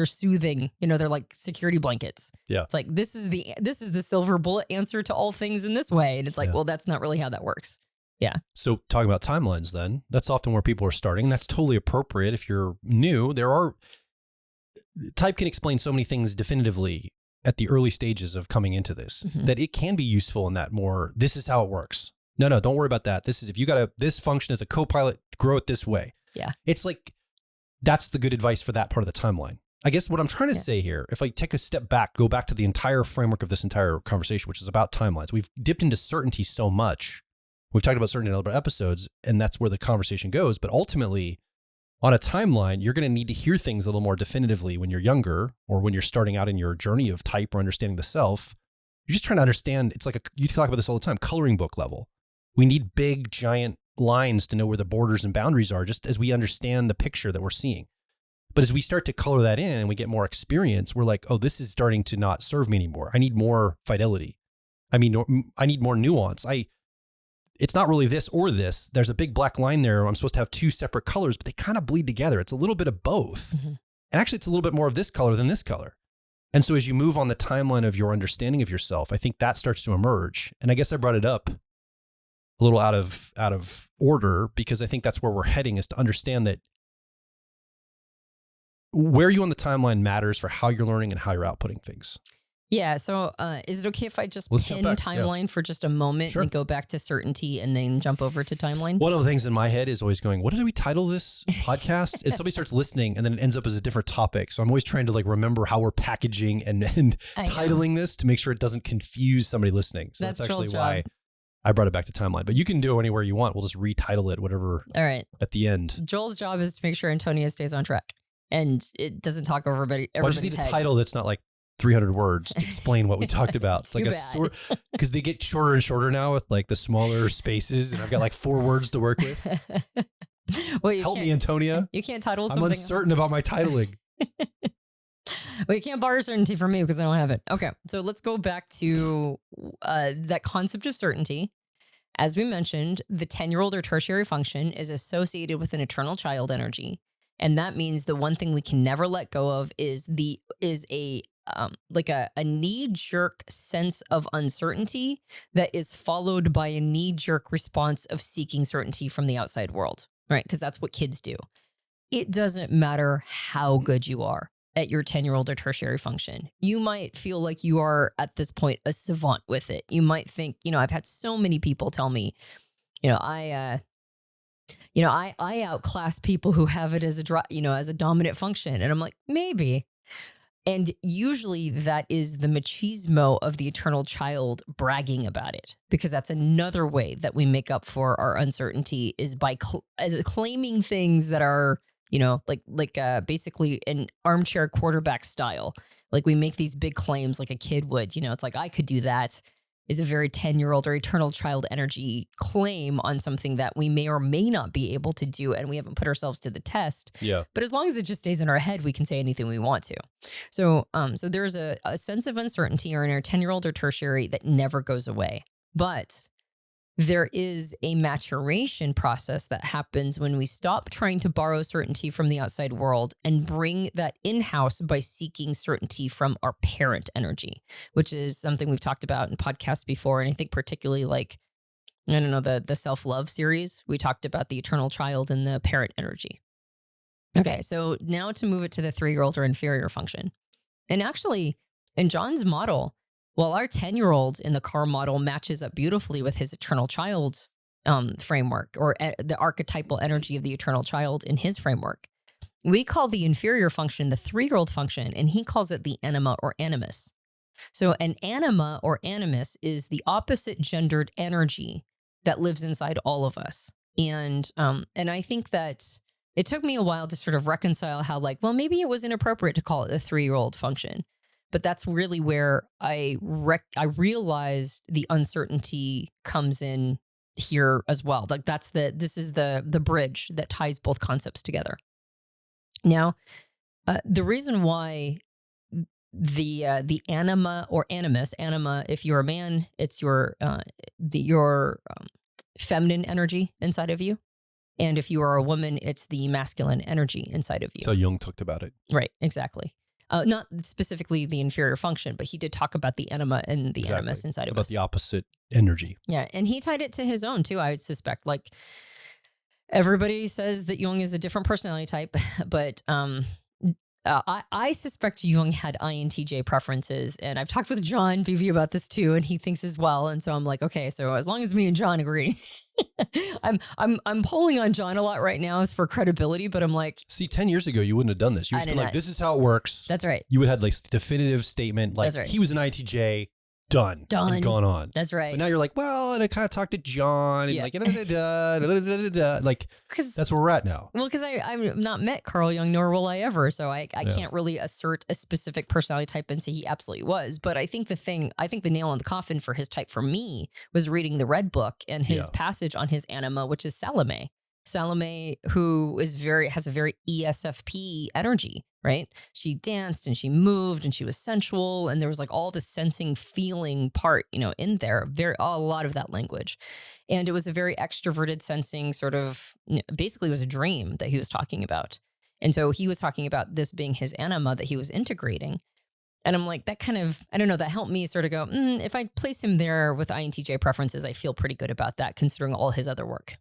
soothing, they're like security blankets. Yeah. It's like, this is the silver bullet answer to all things in this way. And it's like, well, that's not really how that works. Yeah. So talking about timelines then, that's often where people are starting. That's totally appropriate. If you're new, type can explain so many things definitively at the early stages of coming into this, that it can be useful in that more, this is how it works. No, don't worry about that. This is, if you got this function as a co-pilot, grow it this way. Yeah. It's like, that's the good advice for that part of the timeline. I guess what I'm trying to say here, if I take a step back, go back to the entire framework of this entire conversation, which is about timelines. We've dipped into certainty so much. We've talked about certainty in other episodes, and that's where the conversation goes. But ultimately, on a timeline, you're going to need to hear things a little more definitively when you're younger, or when you're starting out in your journey of type or understanding the self. You're just trying to understand. It's like you talk about this all the time, coloring book level. We need big, giant lines to know where the borders and boundaries are, just as we understand the picture that we're seeing. But as we start to color that in and we get more experience, we're like, oh, this is starting to not serve me anymore. I need more fidelity. I need more nuance. It's not really this or this. There's a big black line there. I'm supposed to have two separate colors, but they kind of bleed together. It's a little bit of both. And actually, it's a little bit more of this color than this color. And so as you move on the timeline of your understanding of yourself, I think that starts to emerge. And I guess I brought it up a little out of order, because I think that's where we're heading, is to understand that where you on the timeline matters for how you're learning and how you're outputting things. Yeah. So is it okay if I just pin timeline for just a moment and go back to certainty and then jump over to timeline? One of the things in my head is always going, what did we title this podcast? And somebody starts listening and then it ends up as a different topic. So I'm always trying to remember how we're packaging and titling this to make sure it doesn't confuse somebody listening. So that's actually why I brought it back to timeline. But you can do it anywhere you want. We'll just retitle it, whatever. All right. At the end. Joel's job is to make sure Antonia stays on track and it doesn't talk over everybody's head. I just need a title that's not like 300 words to explain what we talked about. It's like Too a bad. sort, because they get shorter and shorter now with like the smaller spaces, and I've got like 4 words to work with. Well, Help me, Antonia. You can't title I'm something. uncertain about my titling. Well, you can't borrow certainty from me because I don't have it. Okay, so let's go back to that concept of certainty. As we mentioned, the 10-year-old or tertiary function is associated with an eternal child energy. And that means the one thing we can never let go of is a knee-jerk sense of uncertainty that is followed by a knee-jerk response of seeking certainty from the outside world, right? Because that's what kids do. It doesn't matter how good you are at your 10-year-old or tertiary function. You might feel like you are at this point a savant with it. You might think, I've had so many people tell me, I outclass people who have it as a dominant function. And I'm like, maybe. And usually that is the machismo of the eternal child bragging about it, because that's another way that we make up for our uncertainty is by claiming things that are, basically an armchair quarterback style. Like we make these big claims like a kid would, it's like, I could do that, is a very 10-year-old or eternal child energy claim on something that we may or may not be able to do. And we haven't put ourselves to the test. Yeah. But as long as it just stays in our head, we can say anything we want to. So there's a sense of uncertainty or in our 10-year-old or tertiary that never goes away. But there is a maturation process that happens when we stop trying to borrow certainty from the outside world and bring that in-house by seeking certainty from our parent energy, which is something we've talked about in podcasts before. And I think particularly the self-love series, we talked about the eternal child and the parent energy. Okay, so now to move it to the 3-year-old or inferior function. And actually, in John's model, while our 10-year-old in the car model matches up beautifully with his eternal child framework, or the archetypal energy of the eternal child in his framework, we call the inferior function the 3-year-old function, and he calls it the anima or animus. So an anima or animus is the opposite gendered energy that lives inside all of us. And I think that it took me a while to sort of reconcile how maybe it was inappropriate to call it the 3-year-old function. But that's really where I realized the uncertainty comes in here as well. Like this is the bridge that ties both concepts together. Now, the reason why the anima or animus, anima, if you're a man, it's your feminine energy inside of you. And if you are a woman, it's the masculine energy inside of you. So Jung talked about it. Right, exactly. Not specifically the inferior function, but he did talk about the anima and the animus inside of us. About the opposite energy. Yeah, and he tied it to his own too, I would suspect. Like everybody says that Jung is a different personality type, but I suspect Jung had INTJ preferences, and I've talked with John Beebe about this too, and he thinks as well. And so I'm like, okay, so as long as me and John agree, I'm pulling on John a lot right now as for credibility, but I'm like, see, 10 years ago, you wouldn't have done this. You would have been like, this is how it works. That's right. You would have had like definitive statement, like he was an INTJ, done, and gone on. That's right. But now you're like, well, and I kind of talked to John, and like, like, that's where we're at now. Well, because I've not met Carl Jung, nor will I ever, so I can't really assert a specific personality type and say he absolutely was. But I think the nail on the coffin for his type for me was reading the Red Book and his passage on his anima, which is Salome. Salome, who has a very ESFP energy, right? She danced and she moved and she was sensual, and there was like all the sensing, feeling part, in there, a lot of that language. And it was a very extroverted sensing sort of, basically it was a dream that he was talking about. And so he was talking about this being his anima that he was integrating. And I'm like, that kind of, I don't know, that helped me sort of go, if I place him there with INTJ preferences, I feel pretty good about that considering all his other work.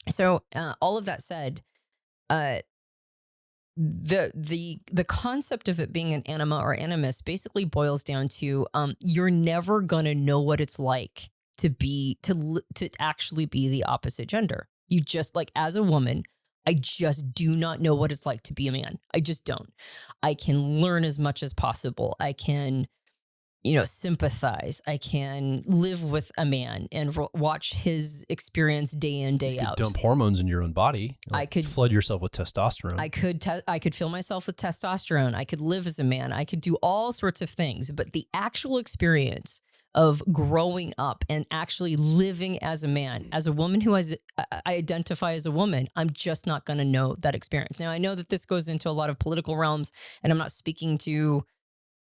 So all of that said, the concept of it being an anima or animus basically boils down to you're never gonna know what it's like to actually be the opposite gender. You just, like, as a woman, I just do not know what it's like to be a man. I just don't. I can learn as much as possible. I can sympathize. I can live with a man and watch his experience day in, day out. Dump hormones in your own body. I could flood yourself with testosterone. I could fill myself with testosterone. I could live as a man. I could do all sorts of things. But the actual experience of growing up and actually living as a man, as a woman who I identify as a woman, I'm just not going to know that experience. Now, I know that this goes into a lot of political realms, and I'm not speaking to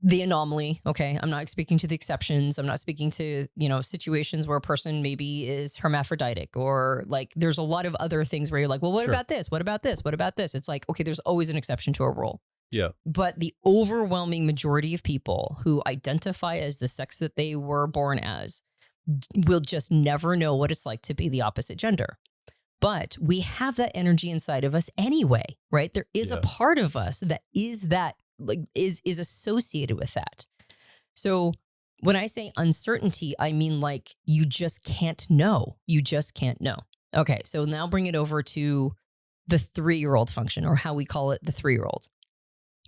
the anomaly. Okay. I'm not speaking to the exceptions. I'm not speaking to, situations where a person maybe is hermaphroditic, or like there's a lot of other things where you're like, well, what about this? What about this? What about this? It's like, okay, there's always an exception to a rule. Yeah. But the overwhelming majority of people who identify as the sex that they were born as will just never know what it's like to be the opposite gender. But we have that energy inside of us anyway, right? There is a part of us that is associated with that. So when I say uncertainty, I mean like you just can't know. You just can't know. Okay, so now bring it over to the 3-year-old function, or how we call it, the 3-year-old.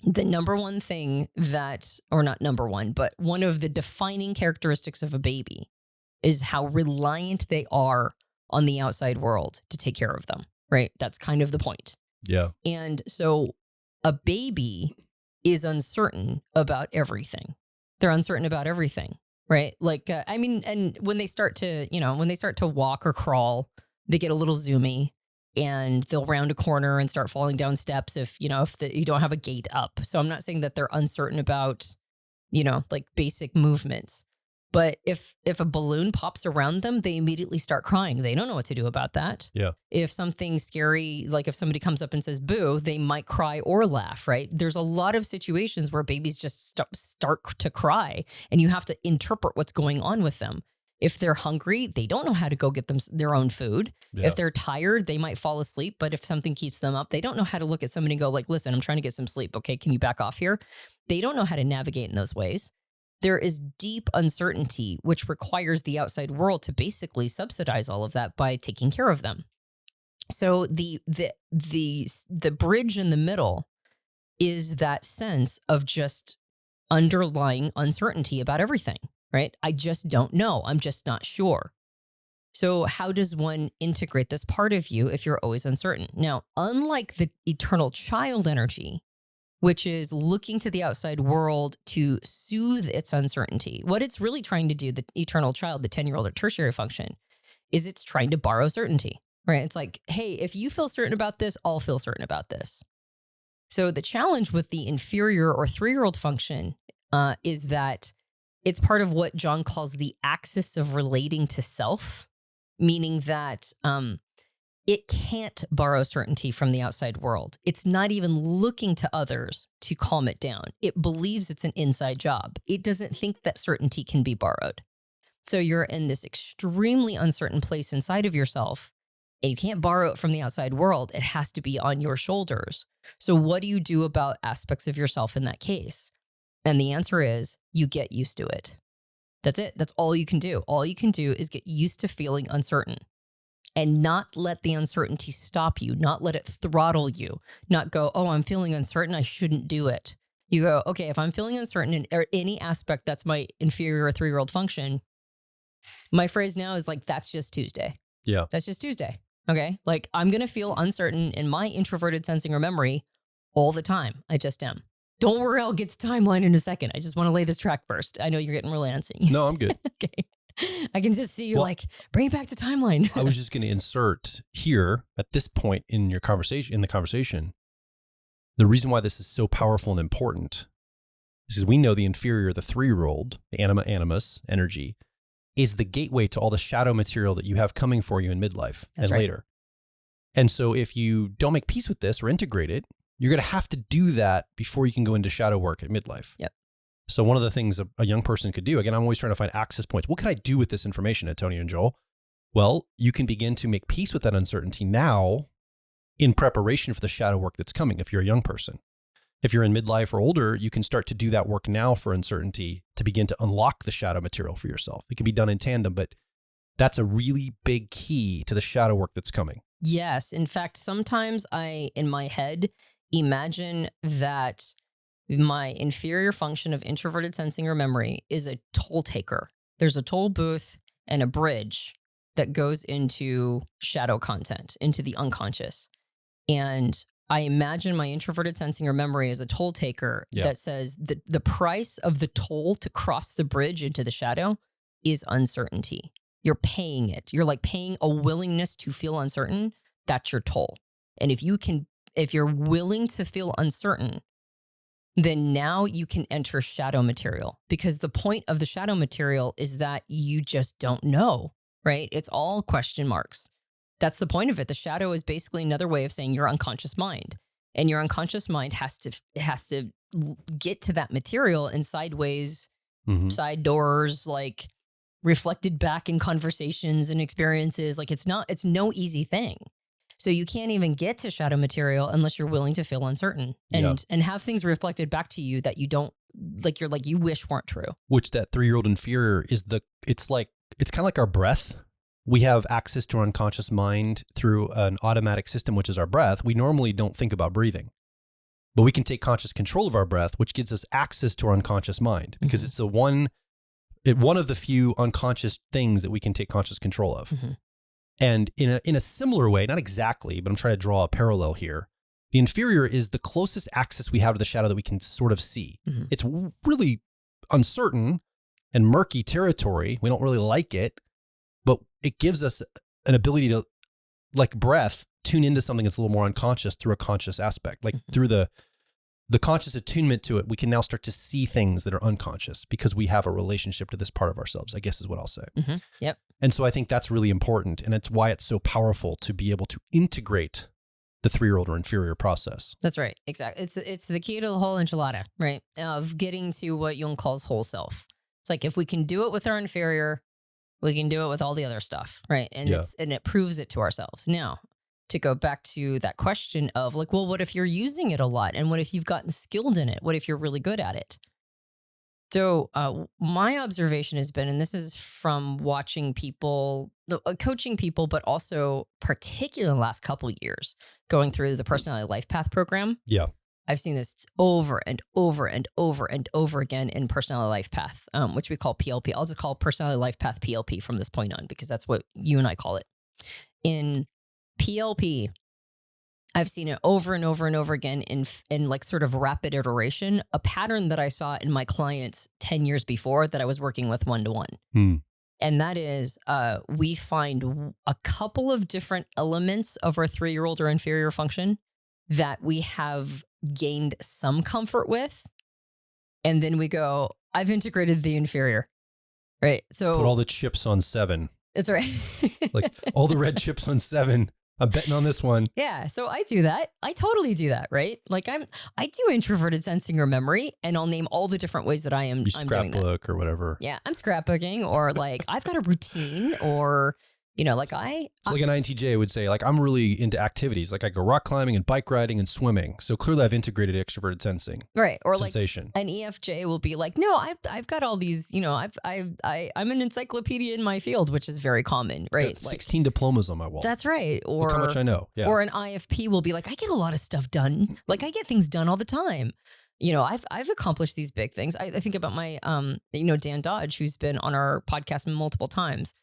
The number one thing that, or not number one, but one of the defining characteristics of a baby is how reliant they are on the outside world to take care of them, right? That's kind of the point. Yeah. And so a baby is uncertain about everything. They're uncertain about everything, right? Like, and when they start to walk or crawl, they get a little zoomy, and they'll round a corner and start falling down steps if you don't have a gate up. So I'm not saying that they're uncertain about, like basic movements. But if a balloon pops around them, they immediately start crying. They don't know what to do about that. Yeah. If something scary, like if somebody comes up and says boo, they might cry or laugh, right? There's a lot of situations where babies just start to cry, and you have to interpret what's going on with them. If they're hungry, they don't know how to go get them their own food. Yeah. If they're tired, they might fall asleep. But if something keeps them up, they don't know how to look at somebody and go like, listen, I'm trying to get some sleep. Okay, can you back off here? They don't know how to navigate in those ways. There is deep uncertainty, which requires the outside world to basically subsidize all of that by taking care of them. So the bridge in the middle is that sense of just underlying uncertainty about everything, right? I just don't know. I'm just not sure. So how does one integrate this part of you if you're always uncertain? Now, unlike the eternal child energy, which is looking to the outside world to soothe its uncertainty, what it's really trying to do, the eternal child, the 10-year-old or tertiary function, is it's trying to borrow certainty, right? It's like, hey, if you feel certain about this, I'll feel certain about this. So the challenge with the inferior or 3-year-old function is that it's part of what John calls the axis of relating to self, meaning that it can't borrow certainty from the outside world. It's not even looking to others to calm it down. It believes it's an inside job. It doesn't think that certainty can be borrowed. So you're in this extremely uncertain place inside of yourself, and you can't borrow it from the outside world. It has to be on your shoulders. So what do you do about aspects of yourself in that case? And the answer is you get used to it. That's it. That's all you can do. All you can do is get used to feeling uncertain. And not let the uncertainty stop you, not let it throttle you, not go, oh, I'm feeling uncertain, I shouldn't do it. You go, okay, if I'm feeling uncertain in any aspect that's my inferior or 3-year-old function, my phrase now is like, that's just Tuesday. Yeah. That's just Tuesday. Okay. Like I'm going to feel uncertain in my introverted sensing or memory all the time. I just am. Don't worry, I'll get to timeline in a second. I just want to lay this track first. I know you're getting really antsy. No, I'm good. Okay. I can just see you bring it back to timeline. I was just going to insert here at this point in the conversation, the reason why this is so powerful and important is we know the inferior, the 3-year-old, the anima animus energy, is the gateway to all the shadow material that you have coming for you in midlife and later. And so if you don't make peace with this or integrate it, you're going to have to do that before you can go into shadow work at midlife. Yep. So one of the things a young person could do, again, I'm always trying to find access points. What can I do with this information, Antonia and Joel? Well, you can begin to make peace with that uncertainty now in preparation for the shadow work that's coming if you're a young person. If you're in midlife or older, you can start to do that work now for uncertainty to begin to unlock the shadow material for yourself. It can be done in tandem, but that's a really big key to the shadow work that's coming. Yes. In fact, sometimes I, in my head, imagine that My inferior function of introverted sensing or memory is a toll taker. There's a toll booth and a bridge that goes into shadow content, into the unconscious. And I imagine my introverted sensing or memory as a toll taker that says the price of the toll to cross the bridge into the shadow is uncertainty. You're paying it. You're like paying a willingness to feel uncertain. That's your toll. And if you're willing to feel uncertain, then now you can enter shadow material, because the point of the shadow material is that you just don't know, right? It's all question marks. That's the point of it. The shadow is basically another way of saying your unconscious mind, and your unconscious mind has to get to that material in sideways, side doors, like reflected back in conversations and experiences. Like it's no easy thing. So you can't even get to shadow material unless you're willing to feel uncertain and have things reflected back to you that you don't like. You're like, you wish weren't true. Which that 3-year-old inferior is it's kind of like our breath. We have access to our unconscious mind through an automatic system, which is our breath. We normally don't think about breathing, but we can take conscious control of our breath, which gives us access to our unconscious mind, because it's one of the few unconscious things that we can take conscious control of. And in a similar way, not exactly, but I'm trying to draw a parallel here. The inferior is the closest access we have to the shadow that we can sort of see. It's really uncertain and murky territory. We don't really like it, but it gives us an ability to, like breath, tune into something that's a little more unconscious through a conscious aspect. Like through the conscious attunement to it, we can now start to see things that are unconscious because we have a relationship to this part of ourselves, I guess is what I'll say. Yep. And so I think that's really important. And it's why it's so powerful to be able to integrate the 3-year-old or inferior process. That's right. Exactly. It's the key to the whole enchilada, right? Of getting to what Jung calls whole self. It's like, if we can do it with our inferior, we can do it with all the other stuff, right? And it proves it to ourselves. Now, to go back to that question of like, well, what if you're using it a lot? And what if you've gotten skilled in it? What if you're really good at it? So my observation has been, and this is from watching people, coaching people, but also particularly in the last couple of years, going through the Personality Life Path program. Yeah. I've seen this over and over and over and over again in Personality Life Path, which we call PLP. I'll just call Personality Life Path PLP from this point on, because that's what you and I call it. In PLP, I've seen it over and over and over again in like sort of rapid iteration, a pattern that I saw in my clients 10 years before that I was working with one-to-one. And that is, we find a couple of different elements of our 3-year-old or inferior function that we have gained some comfort with. And then we go, I've integrated the inferior, right? So put all the chips on 7. That's right. Like all the red chips on 7. I'm betting on this one. Yeah. So I do that. I totally do that, right? Like I do introverted sensing or memory, and I'll name all the different ways that I'm doing that. Scrapbook or whatever. Yeah. I'm scrapbooking, or like I've got a routine, or, like So like an INTJ would say, like, I'm really into activities. Like I go rock climbing and bike riding and swimming. So clearly I've integrated extroverted sensing. Right. Or sensation. Like an EFJ will be like, no, I've got all these, I'm an encyclopedia in my field, which is very common, right? Got 16 diplomas on my wall. That's right. Or look how much I know. Yeah. Or an IFP will be like, I get a lot of stuff done. Like I get things done all the time. I've accomplished these big things. I think about my, Dan Dodge, who's been on our podcast multiple times.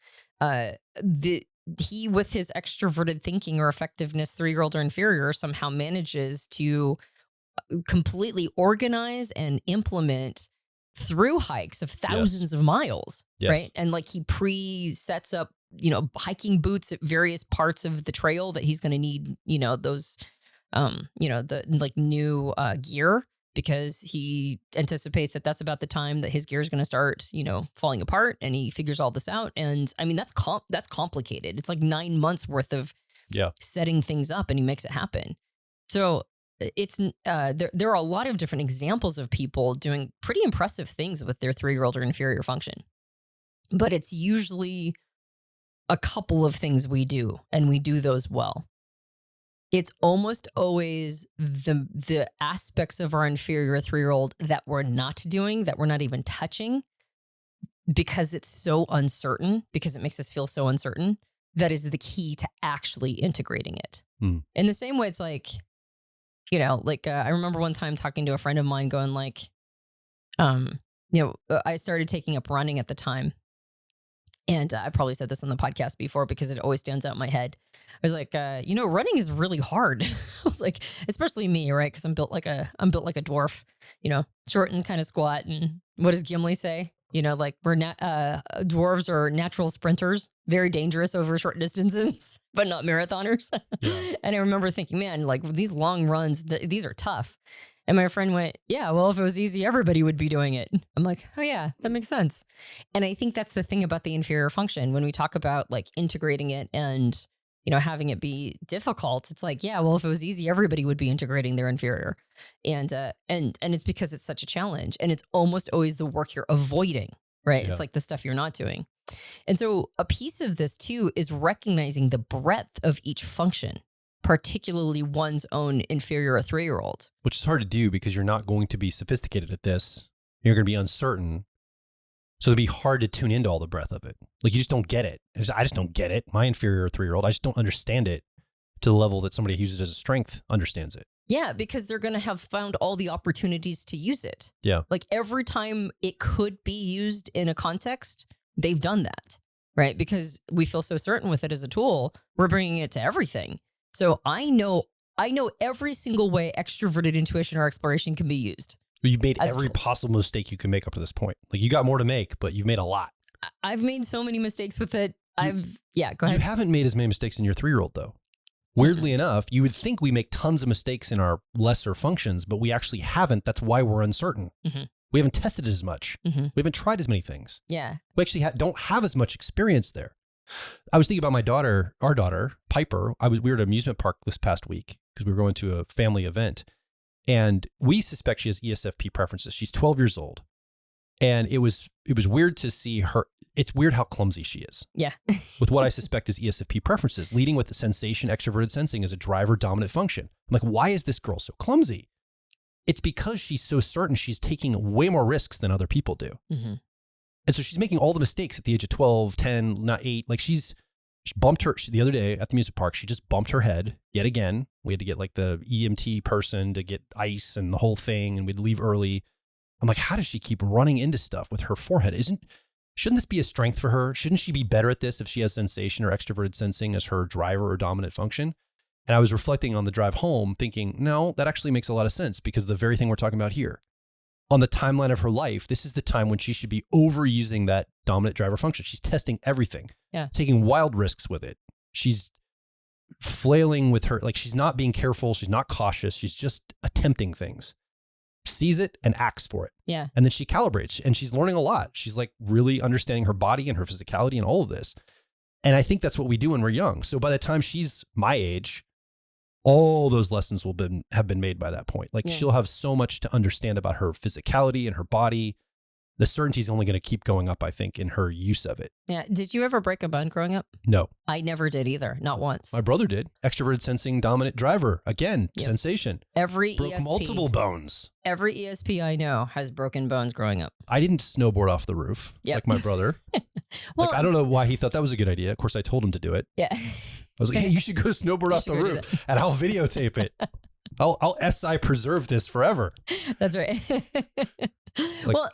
He, with his extroverted thinking or effectiveness, 3-year-old or inferior, somehow manages to completely organize and implement through hikes of thousands of miles, right? And like he pre-sets up, hiking boots at various parts of the trail that he's going to need, those, the like new gear, because he anticipates that that's about the time that his gear is going to start, falling apart, and he figures all this out. And I mean, that's complicated. It's like 9 months worth of setting things up, and he makes it happen. So it's there are a lot of different examples of people doing pretty impressive things with their 3-year-old or inferior function, but it's usually a couple of things we do, and we do those well. It's almost always the aspects of our inferior 3-year-old that we're not doing, that we're not even touching, because it's so uncertain, because it makes us feel so uncertain, that is the key to actually integrating it. In the same way, it's like, I remember one time talking to a friend of mine going like, I started taking up running at the time. And I probably said this on the podcast before because it always stands out in my head. I was like, running is really hard. I was like, especially me, right? Because I'm built like a dwarf, short and kind of squat. And what does Gimli say? Like dwarves are natural sprinters, very dangerous over short distances, but not marathoners. Yeah. And I remember thinking, man, like these long runs, these are tough. And my friend went, yeah, well, if it was easy, everybody would be doing it. I'm like, oh yeah, that makes sense. And I think that's the thing about the inferior function. When we talk about like integrating it and, having it be difficult, it's like, yeah, well, if it was easy, everybody would be integrating their inferior. And it's because it's such a challenge, and it's almost always the work you're avoiding, right? Yeah. It's like the stuff you're not doing. And so a piece of this too is recognizing the breadth of each function, particularly one's own inferior 3-year-old. Which is hard to do because you're not going to be sophisticated at this. You're going to be uncertain. So it'd be hard to tune into all the breadth of it. Like you just don't get it. I just don't get it. My inferior 3-year-old, I just don't understand it to the level that somebody who uses it as a strength understands it. Yeah, because they're going to have found all the opportunities to use it. Yeah. Like every time it could be used in a context, they've done that, right? Because we feel so certain with it as a tool, we're bringing it to everything. So I know every single way extroverted intuition or exploration can be used. You've made every possible mistake you can make up to this point. Like you got more to make, but you've made a lot. I've made so many mistakes with it. Go ahead. You haven't made as many mistakes in your 3-year-old though. Weirdly enough, you would think we make tons of mistakes in our lesser functions, but we actually haven't. That's why we're uncertain. Mm-hmm. We haven't tested it as much. Mm-hmm. We haven't tried as many things. Yeah. We actually don't have as much experience there. I was thinking about our daughter, Piper. We were at an amusement park this past week because we were going to a family event. And we suspect she has ESFP preferences. She's 12 years old. And it was weird to see her. It's weird how clumsy she is. Yeah. With what I suspect is ESFP preferences, leading with the sensation, extroverted sensing as a driver dominant function. I'm like, why is this girl so clumsy? It's because she's so certain she's taking way more risks than other people do. Mm-hmm. And so she's making all the mistakes at the age of 12, 10, not 8. Like she bumped the other day at the music park, she just bumped her head yet again. We had to get like the EMT person to get ice and the whole thing, and we'd leave early. I'm like, how does she keep running into stuff with her forehead? Shouldn't this be a strength for her? Shouldn't she be better at this if she has sensation or extroverted sensing as her driver or dominant function? And I was reflecting on the drive home thinking, no, that actually makes a lot of sense because the very thing we're talking about here. On the timeline of her life, this is the time when she should be overusing that dominant driver function. She's testing everything, taking wild risks with it. She's flailing with her, like she's not being careful. She's not cautious. She's just attempting things, sees it and acts for it. Yeah. And then she calibrates and she's learning a lot. She's like really understanding her body and her physicality and all of this. And I think that's what we do when we're young. So by the time she's my age, all those lessons have been made by that point. Like she'll have so much to understand about her physicality and her body. The certainty is only going to keep going up, I think, in her use of it. Yeah. Did you ever break a bone growing up? No. I never did either. Not once. My brother did. Extroverted sensing, dominant driver. Again, sensation. Every broke ESP. Multiple bones. Every ESP I know has broken bones growing up. I didn't snowboard off the roof like my brother. Well, I don't know why he thought that was a good idea. Of course, I told him to do it. Yeah. I was like, hey, you should go snowboard off the roof and I'll videotape it. I'll SI preserve this forever. That's right.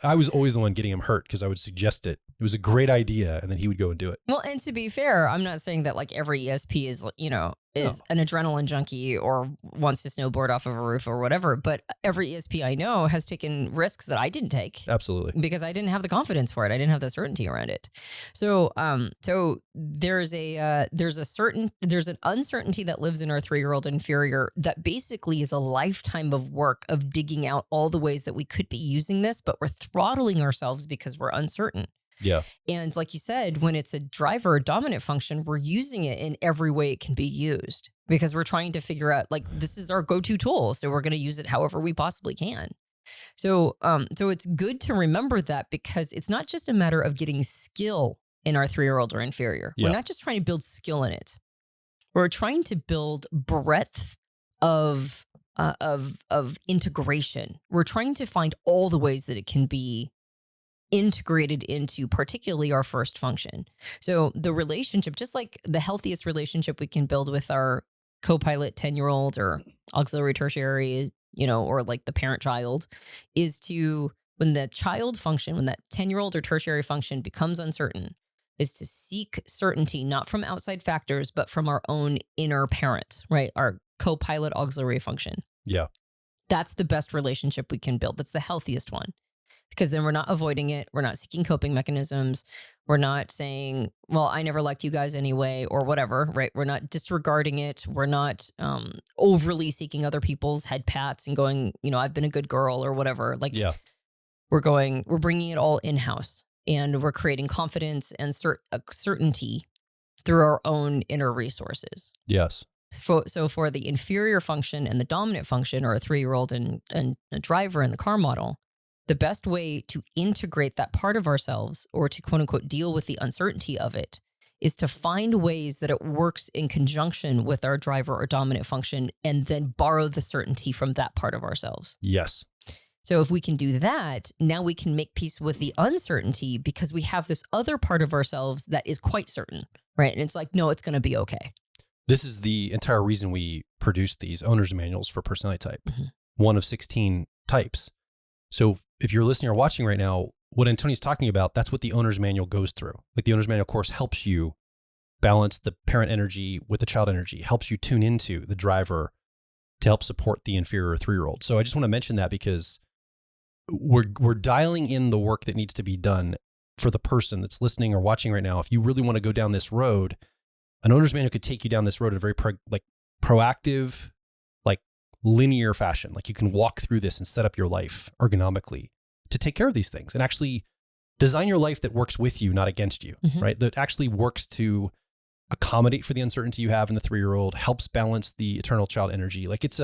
I was always the one getting him hurt because I would suggest it. It was a great idea. And then he would go and do it. Well, and to be fair, I'm not saying that like every ESP is, an adrenaline junkie or wants to snowboard off of a roof or whatever. But every ESP I know has taken risks that I didn't take. Absolutely. Because I didn't have the confidence for it. I didn't have the certainty around it. So there's an uncertainty that lives in our 3-year-old inferior that basically is a lifetime of work of digging out all the ways that we could be using this, but we're throttling ourselves because we're uncertain. Yeah. And like you said, when it's a driver or dominant function, we're using it in every way it can be used because we're trying to figure out like, this is our go-to tool. So we're going to use it however we possibly can. So it's good to remember that because it's not just a matter of getting skill in our 3-year-old or inferior. Yeah. We're not just trying to build skill in it. We're trying to build breadth of integration. We're trying to find all the ways that it can be integrated into particularly our first function. So the relationship, just like the healthiest relationship we can build with our co-pilot 10-year-old or auxiliary tertiary, or like the parent child, is to, when the child function, when that 10-year-old or tertiary function becomes uncertain, is to seek certainty, not from outside factors, but from our own inner parent, right? Our co-pilot auxiliary function. Yeah. That's the best relationship we can build. That's the healthiest one, because then we're not avoiding it. We're not seeking coping mechanisms. We're not saying, well, I never liked you guys anyway, or whatever, right? We're not disregarding it. We're not overly seeking other people's head pats and going, I've been a good girl or whatever. Like, Yeah. we're bringing it all in-house, and we're creating confidence and certainty through our own inner resources. Yes. So for the inferior function and the dominant function, or a 3-year-old and a driver in the car model, the best way to integrate that part of ourselves, or to quote unquote deal with the uncertainty of it, is to find ways that it works in conjunction with our driver or dominant function, and then borrow the certainty from that part of ourselves. Yes. So if we can do that, now we can make peace with the uncertainty, because we have this other part of ourselves that is quite certain, right? And it's like, no, it's going to be okay. This is the entire reason we produce these owner's manuals for personality type, one of 16 types. So if you're listening or watching right now, what Antonia's talking about, that's what the owner's manual goes through. Like, the owner's manual course helps you balance the parent energy with the child energy, helps you tune into the driver to help support the inferior 3-year-old. So I just want to mention that, because we're dialing in the work that needs to be done for the person that's listening or watching right now. If you really want to go down this road, an owner's manual could take you down this road in a very proactive, like linear fashion. Like, you can walk through this and set up your life ergonomically to take care of these things, and actually design your life that works with you, not against you, right? That actually works to accommodate for the uncertainty you have in the 3-year-old, helps balance the eternal child energy. Like, it's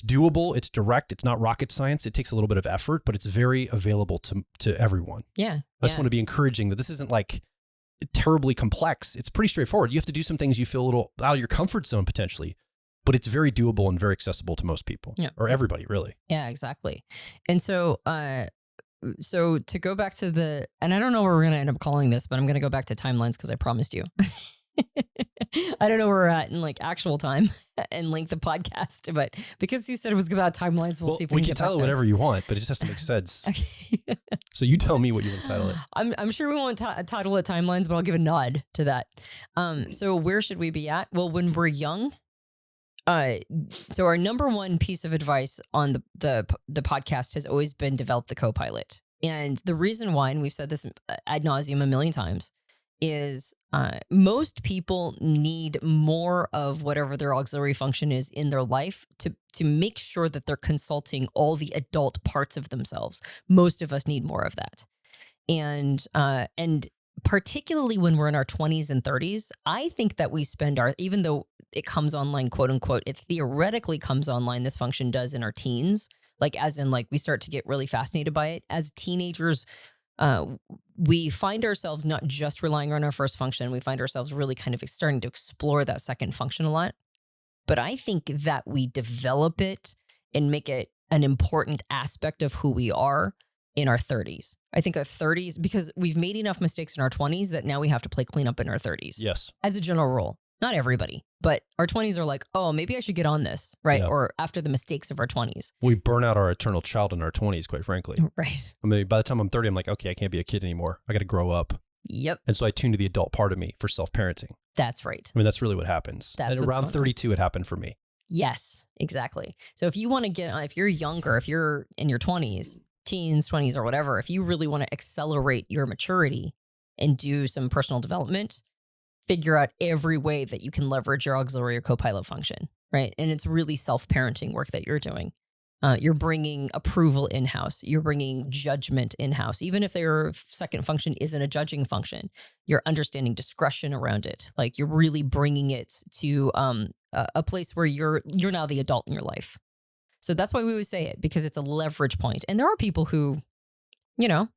doable, it's direct, it's not rocket science. It takes a little bit of effort, but it's very available to everyone. Yeah. I just want to be encouraging that this isn't like terribly complex. It's pretty straightforward. You have to do some things you feel a little out of your comfort zone potentially, but it's very doable and very accessible to most people, or everybody, really. Yeah, exactly. And so, so to go back to and I don't know what we're going to end up calling this, but I'm going to go back to timelines, because I promised you. I don't know where we're at in like actual time and length of podcast, but because you said it was about timelines, we'll see if we can get title it whatever you want, but it just has to make sense. Okay. So you tell me what you want to title it. I'm sure we won't title it timelines, but I'll give a nod to that. So where should we be at? Well, when we're young, so our number one piece of advice on the podcast has always been develop the co-pilot. And the reason why, and we've said this ad nauseum a million times, is most people need more of whatever their auxiliary function is in their life to make sure that they're consulting all the adult parts of themselves. Most of us need more of that. And particularly when we're in our 20s and 30s, I think that we spend even though it comes online, quote unquote, it theoretically comes online, this function does in our teens, like as in like we start to get really fascinated by it. As teenagers, we find ourselves not just relying on our first function. We find ourselves really kind of starting to explore that second function a lot. But I think that we develop it and make it an important aspect of who we are in our 30s. I think our 30s, because we've made enough mistakes in our 20s that now we have to play cleanup in our 30s. Yes. As a general rule. Not everybody, but our 20s are like, oh, maybe I should get on this, right? Yeah. Or after the mistakes of our 20s. We burn out our eternal child in our 20s, quite frankly. Right. I mean, by the time I'm 30, I'm like, okay, I can't be a kid anymore. I got to grow up. Yep. And so I tune to the adult part of me for self-parenting. That's right. I mean, that's really what happens. That's and around 32, it happened for me. Yes, exactly. So if you want to if you're younger, if you're in your 20s, teens, 20s, or whatever, if you really want to accelerate your maturity and do some personal development, figure out every way that you can leverage your auxiliary or co-pilot function, right? And it's really self-parenting work that you're doing. You're bringing approval in-house. You're bringing judgment in-house. Even if their second function isn't a judging function, you're understanding discretion around it. Like you're really bringing it to a place where you're now the adult in your life. So that's why we always say it, because it's a leverage point. And there are people who,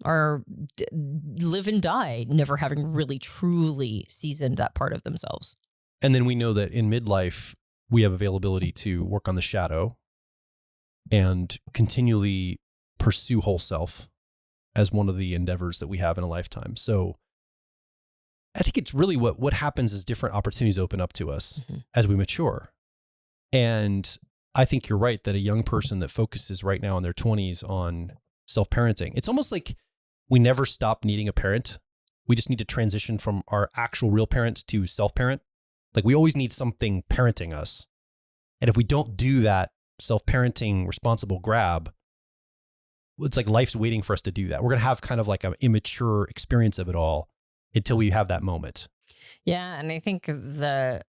are live and die never having really truly seasoned that part of themselves. And then we know that in midlife, we have availability to work on the shadow and continually pursue whole self as one of the endeavors that we have in a lifetime. So I think it's really what happens is different opportunities open up to us Mm-hmm. as we mature. And I think you're right that a young person that focuses right now in their 20s on self-parenting, it's almost like we never stop needing a parent. We just need to transition from our actual real parents to self-parent. Like we always need something parenting us. And if we don't do that self-parenting responsible grab, it's like life's waiting for us to do that. We're going to have kind of like an immature experience of it all until we have that moment. Yeah, and I think the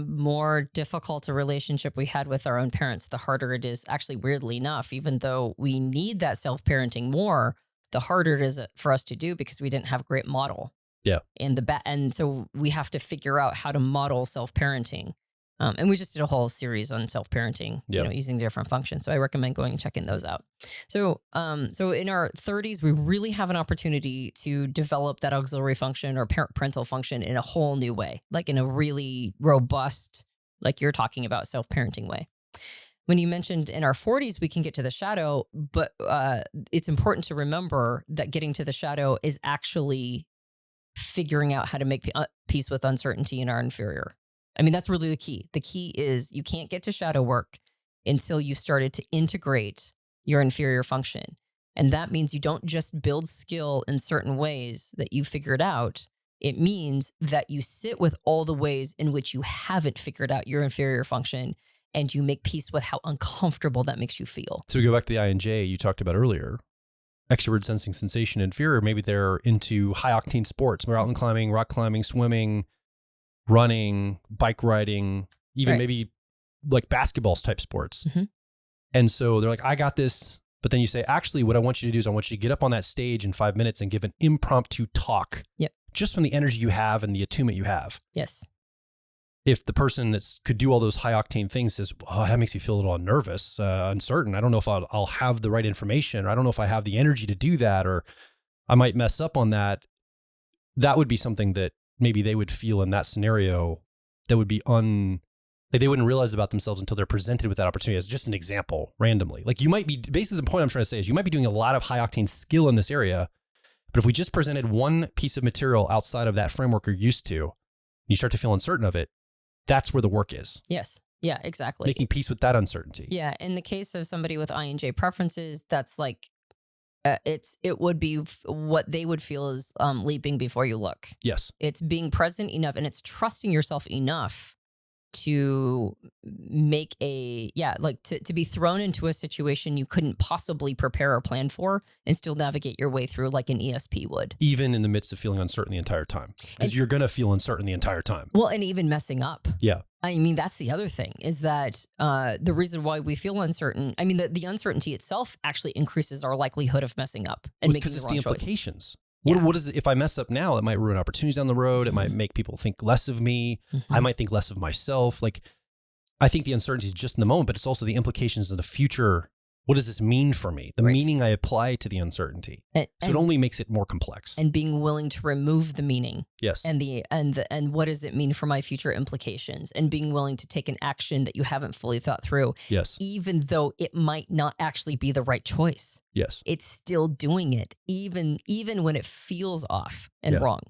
more difficult a relationship we had with our own parents, the harder it is. Actually, weirdly enough, even though we need that self-parenting more, the harder it is for us to do because we didn't have a great model. Yeah. And so we have to figure out how to model self-parenting. And we just did a whole series on self-parenting, using different functions. So I recommend going and checking those out. So in our 30s, we really have an opportunity to develop that auxiliary function or parent-parental function in a whole new way, like in a really robust, like you're talking about, self-parenting way. When you mentioned in our 40s, we can get to the shadow, but it's important to remember that getting to the shadow is actually figuring out how to make peace with uncertainty in our inferior. I mean, that's really the key. The key is you can't get to shadow work until you've started to integrate your inferior function. And that means you don't just build skill in certain ways that you figured out. It means that you sit with all the ways in which you haven't figured out your inferior function and you make peace with how uncomfortable that makes you feel. So we go back to the INJ you talked about earlier. Extrovert sensing sensation inferior, maybe they're into high octane sports, mountain climbing, rock climbing, swimming, running, bike riding, even maybe like basketballs type sports. Mm-hmm. And so they're like, I got this. But then you say, actually, what I want you to do is I want you to get up on that stage in 5 minutes and give an impromptu talk. Yep. Just from the energy you have and the attunement you have. Yes. If the person that could do all those high octane things says, oh, that makes me feel a little nervous, uncertain. I don't know if I'll have the right information, or I don't know if I have the energy to do that, or I might mess up on that. That would be something that maybe they would feel in that scenario that would be like they wouldn't realize about themselves until they're presented with that opportunity as just an example randomly. Like you might be, basically the point I'm trying to say is you might be doing a lot of high octane skill in this area, but if we just presented one piece of material outside of that framework you're used to, and you start to feel uncertain of it, that's where the work is. Yes. Yeah, exactly. Making peace with that uncertainty. Yeah. In the case of somebody with INJ preferences, that's like, it would be what they would feel is leaping before you look. Yes. It's being present enough and it's trusting yourself enough to make to be thrown into a situation you couldn't possibly prepare or plan for and still navigate your way through like an ESP would. Even in the midst of feeling uncertain the entire time. Because you're going to feel uncertain the entire time. Well, and even messing up. Yeah. I mean, that's the other thing is that the reason why we feel uncertain, I mean, the uncertainty itself actually increases our likelihood of messing up and making the wrong choice. Because it's the implications. Yeah. What is it? If I mess up now, it might ruin opportunities down the road. It might make people think less of me. Mm-hmm. I might think less of myself. Like, I think the uncertainty is just in the moment, but it's also the implications of the future. What does this mean for me? The meaning I apply to the uncertainty. So it only makes it more complex. And being willing to remove the meaning. Yes. And what does it mean for my future implications? And being willing to take an action that you haven't fully thought through. Yes. Even though it might not actually be the right choice. Yes. It's still doing it, even when it feels off and wrong,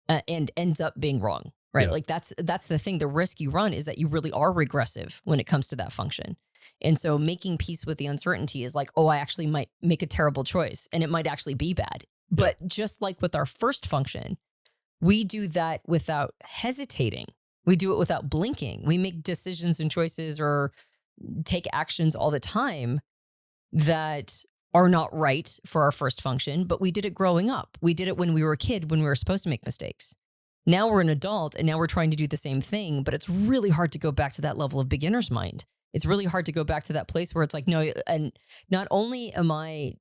and ends up being wrong. Right. Yeah. Like that's the thing. The risk you run is that you really are regressive when it comes to that function. And so making peace with the uncertainty is like, oh, I actually might make a terrible choice and it might actually be bad. But just like with our first function, we do that without hesitating. We do it without blinking. We make decisions and choices or take actions all the time that are not right for our first function, but we did it growing up. We did it when we were a kid, when we were supposed to make mistakes. Now we're an adult and now we're trying to do the same thing, but it's really hard to go back to that level of beginner's mind. It's really hard to go back to that place where it's like, no, and not only am I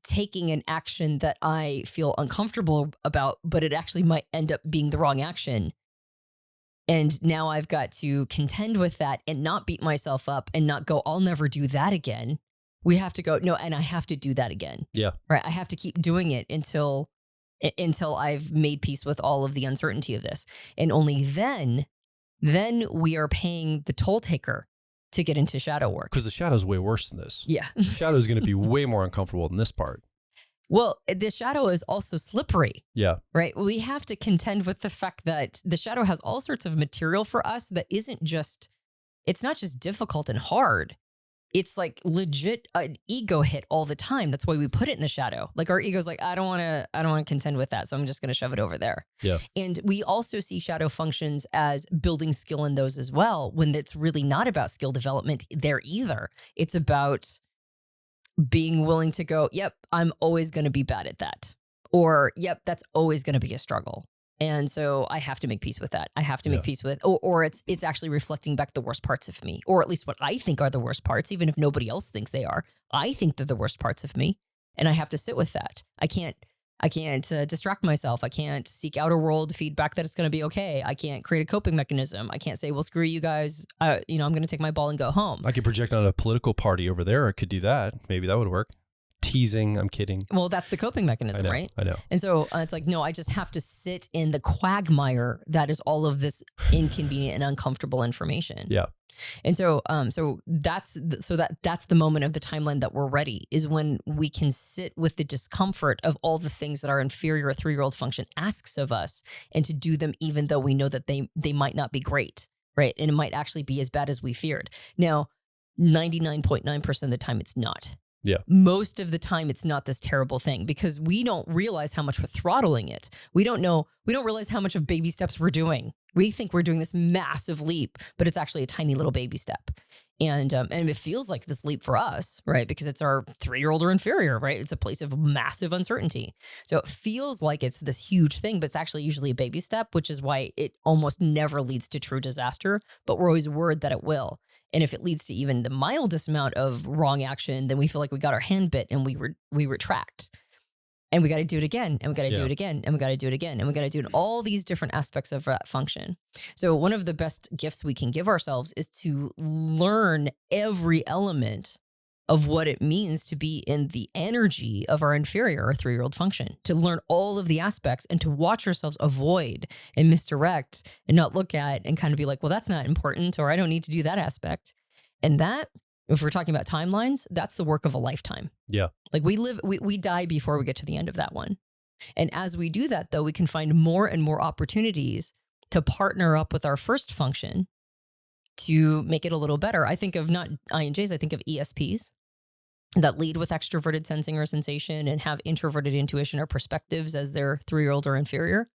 taking an action that I feel uncomfortable about, but it actually might end up being the wrong action. And now I've got to contend with that and not beat myself up and not go, I'll never do that again. We have to go, no, and I have to do that again. Yeah. Right. I have to keep doing it until I've made peace with all of the uncertainty of this. And only then we are paying the toll taker to get into shadow work. Because the shadow is way worse than this. Yeah. The shadow is going to be way more uncomfortable than this part. Well, the shadow is also slippery, Yeah. right? We have to contend with the fact that the shadow has all sorts of material for us that isn't just, it's not just difficult and hard. It's like legit an ego hit all the time. That's why we put it in the shadow. Like our ego's like, I don't want to contend with that. So I'm just going to shove it over there. Yeah. And we also see shadow functions as building skill in those as well, when it's really not about skill development there either. It's about being willing to go, yep, I'm always going to be bad at that. Or, yep, that's always going to be a struggle. And so I have to make peace with that. I have to make peace with, or it's actually reflecting back the worst parts of me, or at least what I think are the worst parts, even if nobody else thinks they are. I think they're the worst parts of me, and I have to sit with that. I can't distract myself. I can't seek outer world feedback that it's going to be okay. I can't create a coping mechanism. I can't say, well, screw you guys. I'm going to take my ball and go home. I could project on a political party over there. I could do that. Maybe that would work. Teasing. I'm kidding. Well, that's the coping mechanism, right? I know. And so it's like, no, I just have to sit in the quagmire that is all of this inconvenient and uncomfortable information. Yeah. And so, that's the moment of the timeline that we're ready, is when we can sit with the discomfort of all the things that our inferior 3-year-old function asks of us, and to do them even though we know that they might not be great, right? And it might actually be as bad as we feared. Now, 99.9% of the time, it's not. Yeah. Most of the time, it's not this terrible thing, because we don't realize how much we're throttling it. We don't realize how much of baby steps we're doing. We think we're doing this massive leap, but it's actually a tiny little baby step. And it feels like this leap for us, right? Because it's our 3-year-old or inferior, right? It's a place of massive uncertainty. So it feels like it's this huge thing, but it's actually usually a baby step, which is why it almost never leads to true disaster, but we're always worried that it will. And if it leads to even the mildest amount of wrong action, then we feel like we got our hand bit and we retract. And we got to do it again, and we got to do it again, and we got to do it again, and we got to do it in all these different aspects of that function. So one of the best gifts we can give ourselves is to learn every element of what it means to be in the energy of our inferior or 3-year-old function, to learn all of the aspects and to watch ourselves avoid and misdirect and not look at and kind of be like, well, that's not important, or I don't need to do that aspect. And that, if we're talking about timelines, that's the work of a lifetime. Yeah. Like we die before we get to the end of that one. And as we do that, though, we can find more and more opportunities to partner up with our first function to make it a little better. I think of not INJs, I think of ESPs that lead with extroverted sensing or sensation and have introverted intuition or perspectives as their 3-year-old or inferior.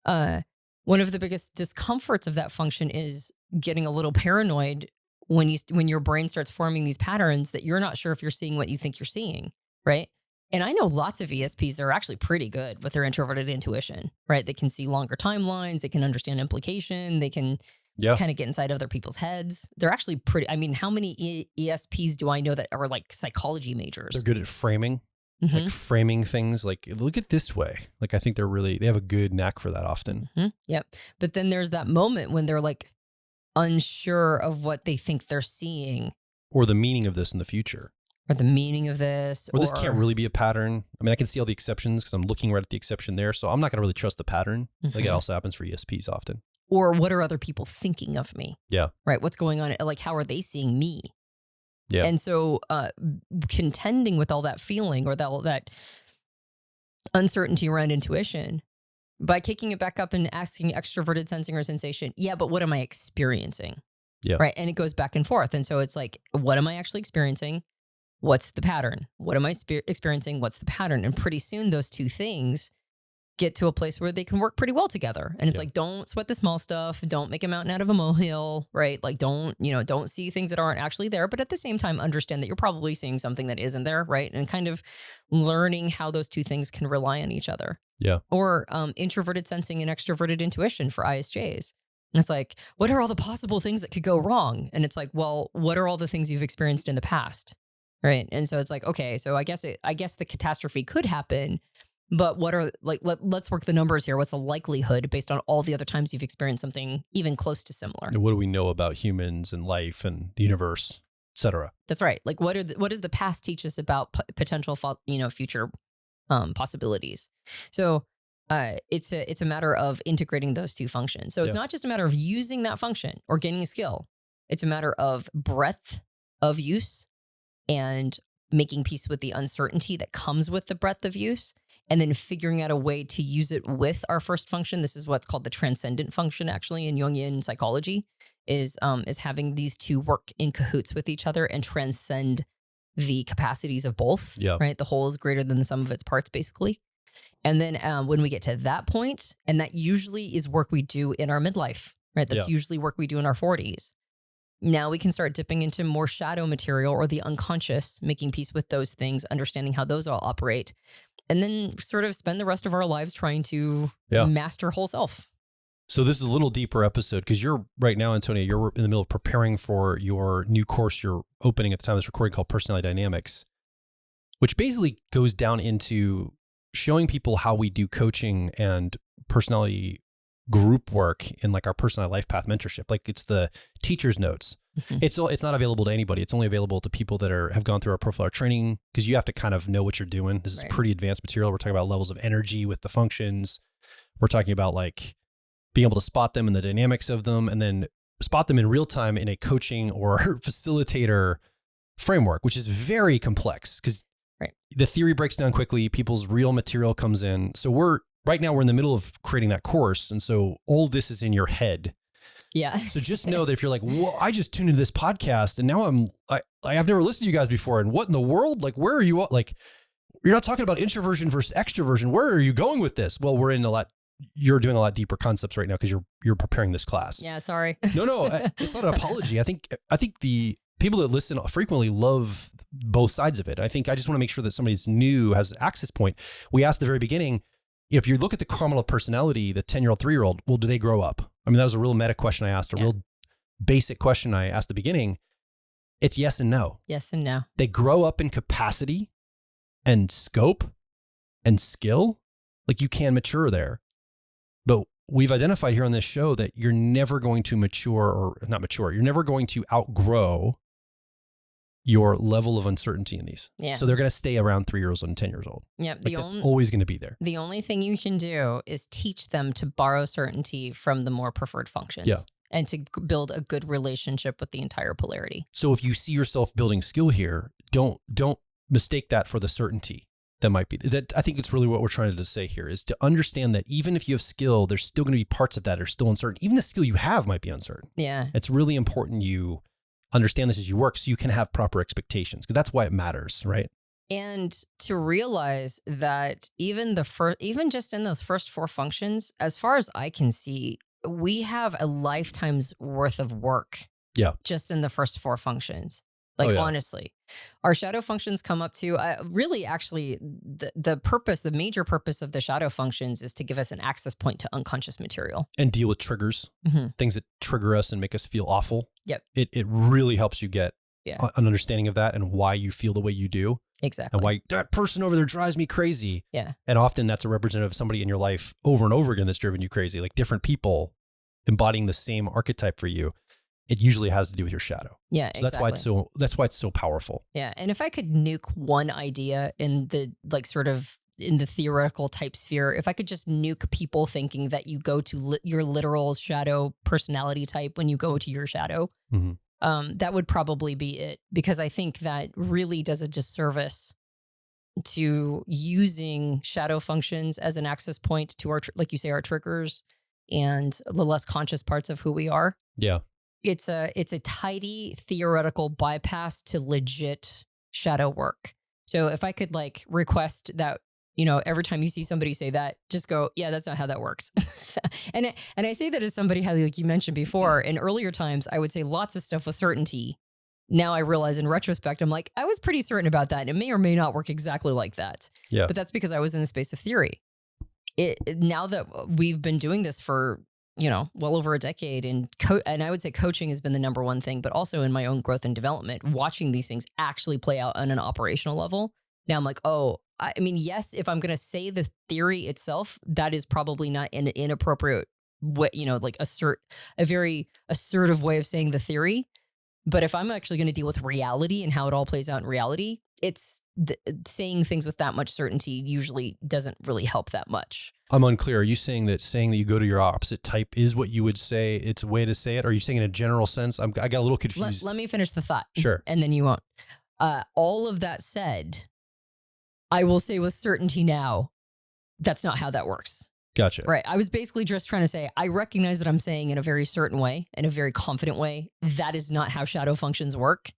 One of the biggest discomforts of that function is getting a little paranoid when your brain starts forming these patterns that you're not sure if you're seeing what you think you're seeing, right? And I know lots of ESPs that are actually pretty good with their introverted intuition, right? They can see longer timelines, they can understand implication, they can kind of get inside other people's heads. They're actually pretty, I mean, how many ESPs do I know that are like psychology majors? They're good at framing, like framing things, like look at this way. Like I think they have a good knack for that often. Yep. But then there's that moment when they're like unsure of what they think they're seeing. Or the meaning of this in the future. Or the meaning of this. Or this can't really be a pattern. I mean, I can see all the exceptions because I'm looking right at the exception there. So I'm not going to really trust the pattern. Like it also happens for ESPs often. Or what are other people thinking of me? Yeah. Right. What's going on? Like, how are they seeing me? Yeah. And so contending with all that feeling or that uncertainty around intuition by kicking it back up and asking extroverted sensing or sensation, yeah, but what am I experiencing? Yeah. Right. And it goes back and forth. And so it's like, what am I actually experiencing? What's the pattern? What am I experiencing? What's the pattern? And pretty soon those two things get to a place where they can work pretty well together. And it's like, don't sweat the small stuff. Don't make a mountain out of a molehill, right? Like don't see things that aren't actually there, but at the same time, understand that you're probably seeing something that isn't there, right? And kind of learning how those two things can rely on each other. Yeah. Or introverted sensing and extroverted intuition for ISJs. And it's like, what are all the possible things that could go wrong? And it's like, well, what are all the things you've experienced in the past? Right. And so it's like, okay, so I guess the catastrophe could happen, but what are let's work the numbers here. What's the likelihood based on all the other times you've experienced something even close to similar? And what do we know about humans and life and the universe, et cetera? That's right. Like what does the past teach us about potential, future possibilities? So it's a matter of integrating those two functions. So it's not just a matter of using that function or gaining a skill. It's a matter of breadth of use and making peace with the uncertainty that comes with the breadth of use, and then figuring out a way to use it with our first function. This is what's called the transcendent function, actually, in Jungian psychology, is having these two work in cahoots with each other and transcend the capacities of both, right? The whole is greater than the sum of its parts, basically. And then when we get to that point, and that usually is work we do in our midlife, right? That's usually work we do in our 40s. Now we can start dipping into more shadow material or the unconscious, making peace with those things, understanding how those all operate, and then sort of spend the rest of our lives trying to master whole self. So this is a little deeper episode because you're right now, Antonia, you're in the middle of preparing for your new course you're opening at the time of this recording called Personality Dynamics, which basically goes down into showing people how we do coaching and personality group work in like our personality life path mentorship. Like it's the teacher's notes. It's not available to anybody. It's only available to people that have gone through our profiler training because you have to kind of know what you're doing. This is pretty advanced material. We're talking about levels of energy with the functions. We're talking about like being able to spot them and the dynamics of them, and then spot them in real time in a coaching or facilitator framework, which is very complex because the theory breaks down quickly. People's real material comes in. So right now we're in the middle of creating that course. And so all this is in your head. Yeah. So just know that if you're like, well, I just tuned into this podcast and now I've never listened to you guys before. And what in the world? Like, where are you? Like, you're not talking about introversion versus extroversion. Where are you going with this? Well, you're doing a lot deeper concepts right now because you're preparing this class. Yeah. Sorry. No, it's not an apology. I think the people that listen frequently love both sides of it. I just want to make sure that somebody's new has an access point. We asked at the very beginning, if you look at the caramel of personality, the 10-year-old, 3-year-old, well, do they grow up? I mean, that was a real meta question I asked, a real basic question I asked at the beginning. It's yes and no. Yes and no. They grow up in capacity and scope and skill. Like you can mature there. But we've identified here on this show that you're never going to you're never going to outgrow your level of uncertainty in these. Yeah. So they're going to stay around 3 years old and 10 years old. Yeah. That's always going to be there. The only thing you can do is teach them to borrow certainty from the more preferred functions. Yeah. And to build a good relationship with the entire polarity. So if you see yourself building skill here, don't mistake that for the certainty that might be. That I think it's really what we're trying to say here is to understand that even if you have skill, there's still going to be parts of that that are still uncertain. Even the skill you have might be uncertain. Yeah. It's really important you understand this as you work so you can have proper expectations because that's why it matters, right? And to realize that even just in those first 4 functions, as far as I can see, we have a lifetime's worth of work. Yeah. Just in the first 4 functions. Like, honestly, our shadow functions come up to really actually the major purpose of the shadow functions is to give us an access point to unconscious material. And deal with triggers, things that trigger us and make us feel awful. Yep. It really helps you get an understanding of that and why you feel the way you do. Exactly. And why that person over there drives me crazy. Yeah. And often that's a representative of somebody in your life over and over again that's driven you crazy, like different people embodying the same archetype for you. It usually has to do with your shadow. Yeah, so exactly. That's why it's so powerful. Yeah. And if I could nuke one idea in the in the theoretical type sphere, if I could just nuke people thinking that you go to your literal shadow personality type when you go to your shadow, that would probably be it. Because I think that really does a disservice to using shadow functions as an access point to our, like you say, our triggers and the less conscious parts of who we are. Yeah. It's a tidy theoretical bypass to legit shadow work. So if I could like request that, every time you see somebody say that, just go, yeah, that's not how that works. and I say that as somebody how, like you mentioned before, in earlier times, I would say lots of stuff with certainty. Now I realize in retrospect, I'm like, I was pretty certain about that. And it may or may not work exactly like that. Yeah. But that's because I was in the space of theory. Now that we've been doing this for well over a decade. And I would say coaching has been the number one thing, but also in my own growth and development, watching these things actually play out on an operational level. Now I'm like, yes, if I'm going to say the theory itself, that is probably not an inappropriate way, like a very assertive way of saying the theory. But if I'm actually going to deal with reality and how it all plays out in reality, it's saying things with that much certainty usually doesn't really help that much. I'm unclear. Are you saying that you go to your opposite type is what you would say it's a way to say it? Or are you saying in a general sense? I got a little confused. Let me finish the thought. Sure. And then you won't. All of that said, I will say with certainty now, that's not how that works. Gotcha. Right. I was basically just trying to say, I recognize that I'm saying in a very certain way, in a very confident way, that is not how shadow functions work.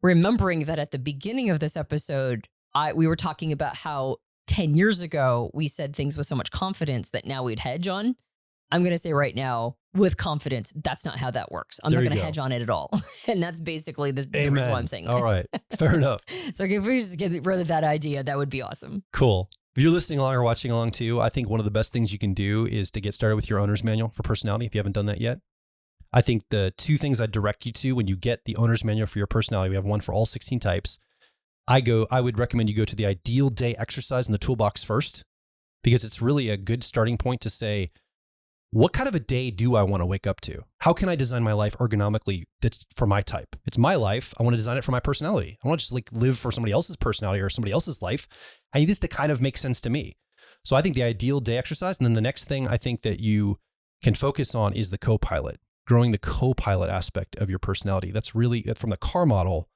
Remembering that at the beginning of this episode, we were talking about how 10 years ago, we said things with so much confidence that now we'd hedge on. I'm going to say right now, with confidence, that's not how that works. I'm not going to hedge on it at all. And that's basically the reason why I'm saying that. All right. Fair enough. So if we just get rid of that idea, that would be awesome. Cool. If you're listening along or watching along too, I think one of the best things you can do is to get started with your owner's manual for personality if you haven't done that yet. I think the two things I'd direct you to when you get the owner's manual for your personality, we have one for all 16 types. I would recommend you go to the ideal day exercise in the toolbox first, because it's really a good starting point to say, what kind of a day do I want to wake up to? How can I design my life ergonomically that's for my type? It's my life. I want to design it for my personality. I want to just like live for somebody else's personality or somebody else's life. I need this to kind of make sense to me. So I think the ideal day exercise. And then the next thing I think that you can focus on is the co-pilot, growing the co-pilot aspect of your personality. That's really from the car model.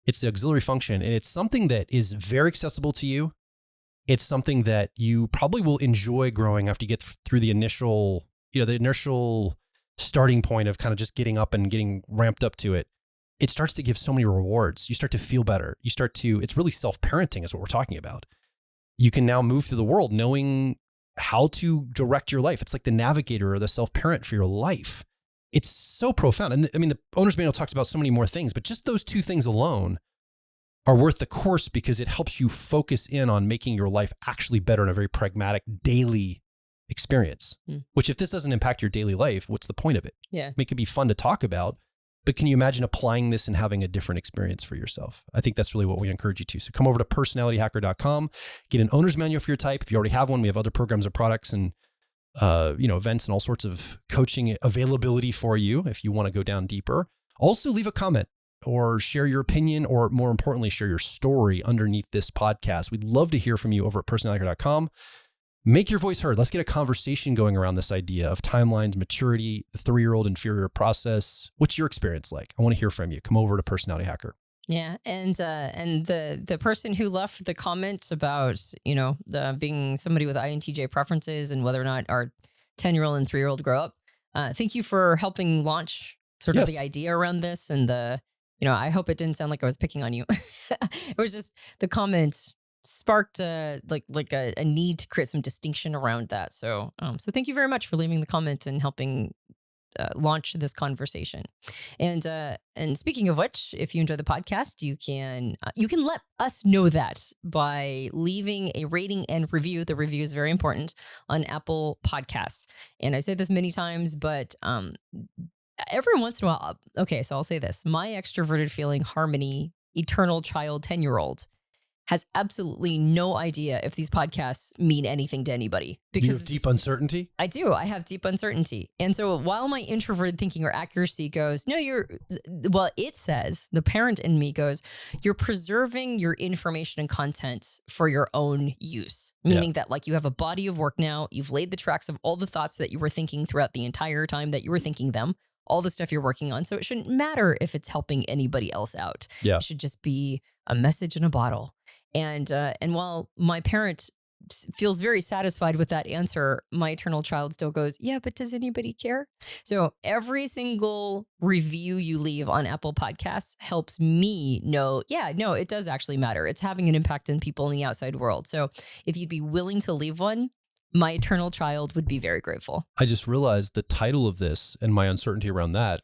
It's the auxiliary function, and it's something that is very accessible to you. It's something that you probably will enjoy growing after you get through the initial starting point of kind of just getting up and getting ramped up to it. It starts to give so many rewards. You start to feel better. It's really self-parenting is what we're talking about. You can now move through the world knowing how to direct your life. It's like the navigator or the self-parent for your life. It's so profound. And I mean, the owner's manual talks about so many more things, but just those two things alone are worth the course because it helps you focus in on making your life actually better in a very pragmatic daily experience, which if this doesn't impact your daily life, what's the point of it? Yeah. It could be fun to talk about, but can you imagine applying this and having a different experience for yourself? I think that's really what we encourage you to. So come over to personalityhacker.com, get an owner's manual for your type. If you already have one, we have other programs and products and events and all sorts of coaching availability for you if you want to go down deeper. Also leave a comment or share your opinion, or more importantly, share your story underneath this podcast. We'd love to hear from you over at personalityhacker.com. Make your voice heard. Let's get a conversation going around this idea of timelines, maturity, the 3-year-old inferior process. What's your experience like? I want to hear from you. Come over to Personality Hacker. Yeah, and the person who left the comments about being somebody with INTJ preferences and whether or not our 10-year-old and 3-year-old grow up. Thank you for helping launch sort of the idea around this, and I hope it didn't sound like I was picking on you. It was just the comments sparked a need to create some distinction around that. So thank you very much for leaving the comment and helping launch this conversation. And speaking of which, if you enjoy the podcast, you can let us know that by leaving a rating and review. The review is very important on Apple Podcasts. And I say this many times, but every once in a while, okay, so I'll say this. My extroverted feeling harmony, eternal child, 10-year-old has absolutely no idea if these podcasts mean anything to anybody. Because you have deep uncertainty? I do. I have deep uncertainty. And so while my introverted thinking or accuracy goes, it says, the parent in me goes, you're preserving your information and content for your own use. Meaning that like you have a body of work now, you've laid the tracks of all the thoughts that you were thinking throughout the entire time that you were thinking them, all the stuff you're working on. So it shouldn't matter if it's helping anybody else out. Yeah. It should just be a message in a bottle. And while my parent feels very satisfied with that answer, my eternal child still goes, yeah, but does anybody care? So every single review you leave on Apple Podcasts helps me know, it does actually matter. It's having an impact on people in the outside world. So if you'd be willing to leave one, my eternal child would be very grateful. I just realized the title of this and my uncertainty around that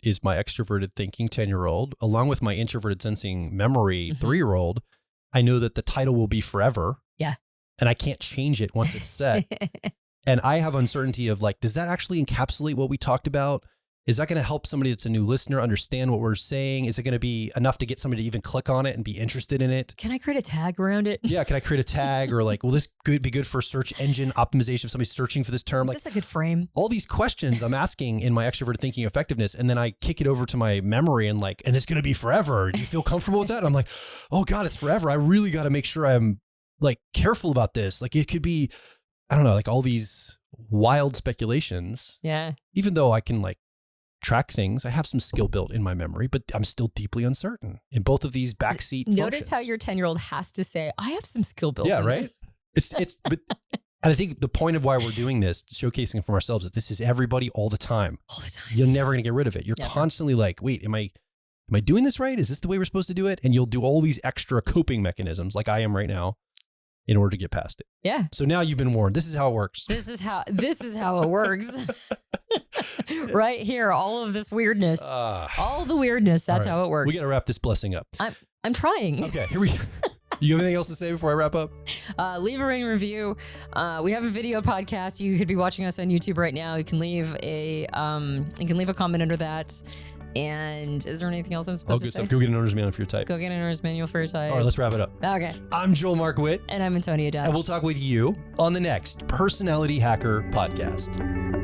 is my extroverted thinking 10-year-old, along with my introverted sensing memory 3-year-old. I know that the title will be forever. Yeah. And I can't change it once it's set. And I have uncertainty of like, does that actually encapsulate what we talked about? Is that going to help somebody that's a new listener understand what we're saying? Is it going to be enough to get somebody to even click on it and be interested in it? Can I create a tag around it? Yeah. Can I create a tag or like, will this be good for search engine optimization if somebody's searching for this term? Is this a good frame? All these questions I'm asking in my extroverted thinking effectiveness. And then I kick it over to my memory and it's going to be forever. Do you feel comfortable with that? I'm like, oh God, it's forever. I really got to make sure I'm like careful about this. Like it could be, I don't know, like all these wild speculations. Yeah. Even though I can like track things. I have some skill built in my memory, but I'm still deeply uncertain in both of these backseat Notice functions. how your 10-year-old has to say, I have some skill built Yeah, in right? me. But and I think the point of why we're doing this, showcasing from ourselves, that this is everybody all the time. All the time. You're never going to get rid of it. You're Never. constantly like, wait, am I doing this right? Is this the way we're supposed to do it? And you'll do all these extra coping mechanisms like I am right now in order to get past it. Yeah. So now you've been warned. This is how it works. This is how it works. Right here, all of this weirdness. All the weirdness, that's all right. how it works. We got to wrap this blessing up. I'm trying. Okay, here we go. You have anything else to say before I wrap up? Leave a rating review. We have a video podcast. You could be watching us on YouTube right now. You can leave a comment under that. And is there anything else I'm supposed to say? Stuff. Go get an owner's manual for your type. Go get an owner's manual for your type. All right, let's wrap it up. Okay. I'm Joel Mark Witt. And I'm Antonia Dutch. And we'll talk with you on the next Personality Hacker podcast.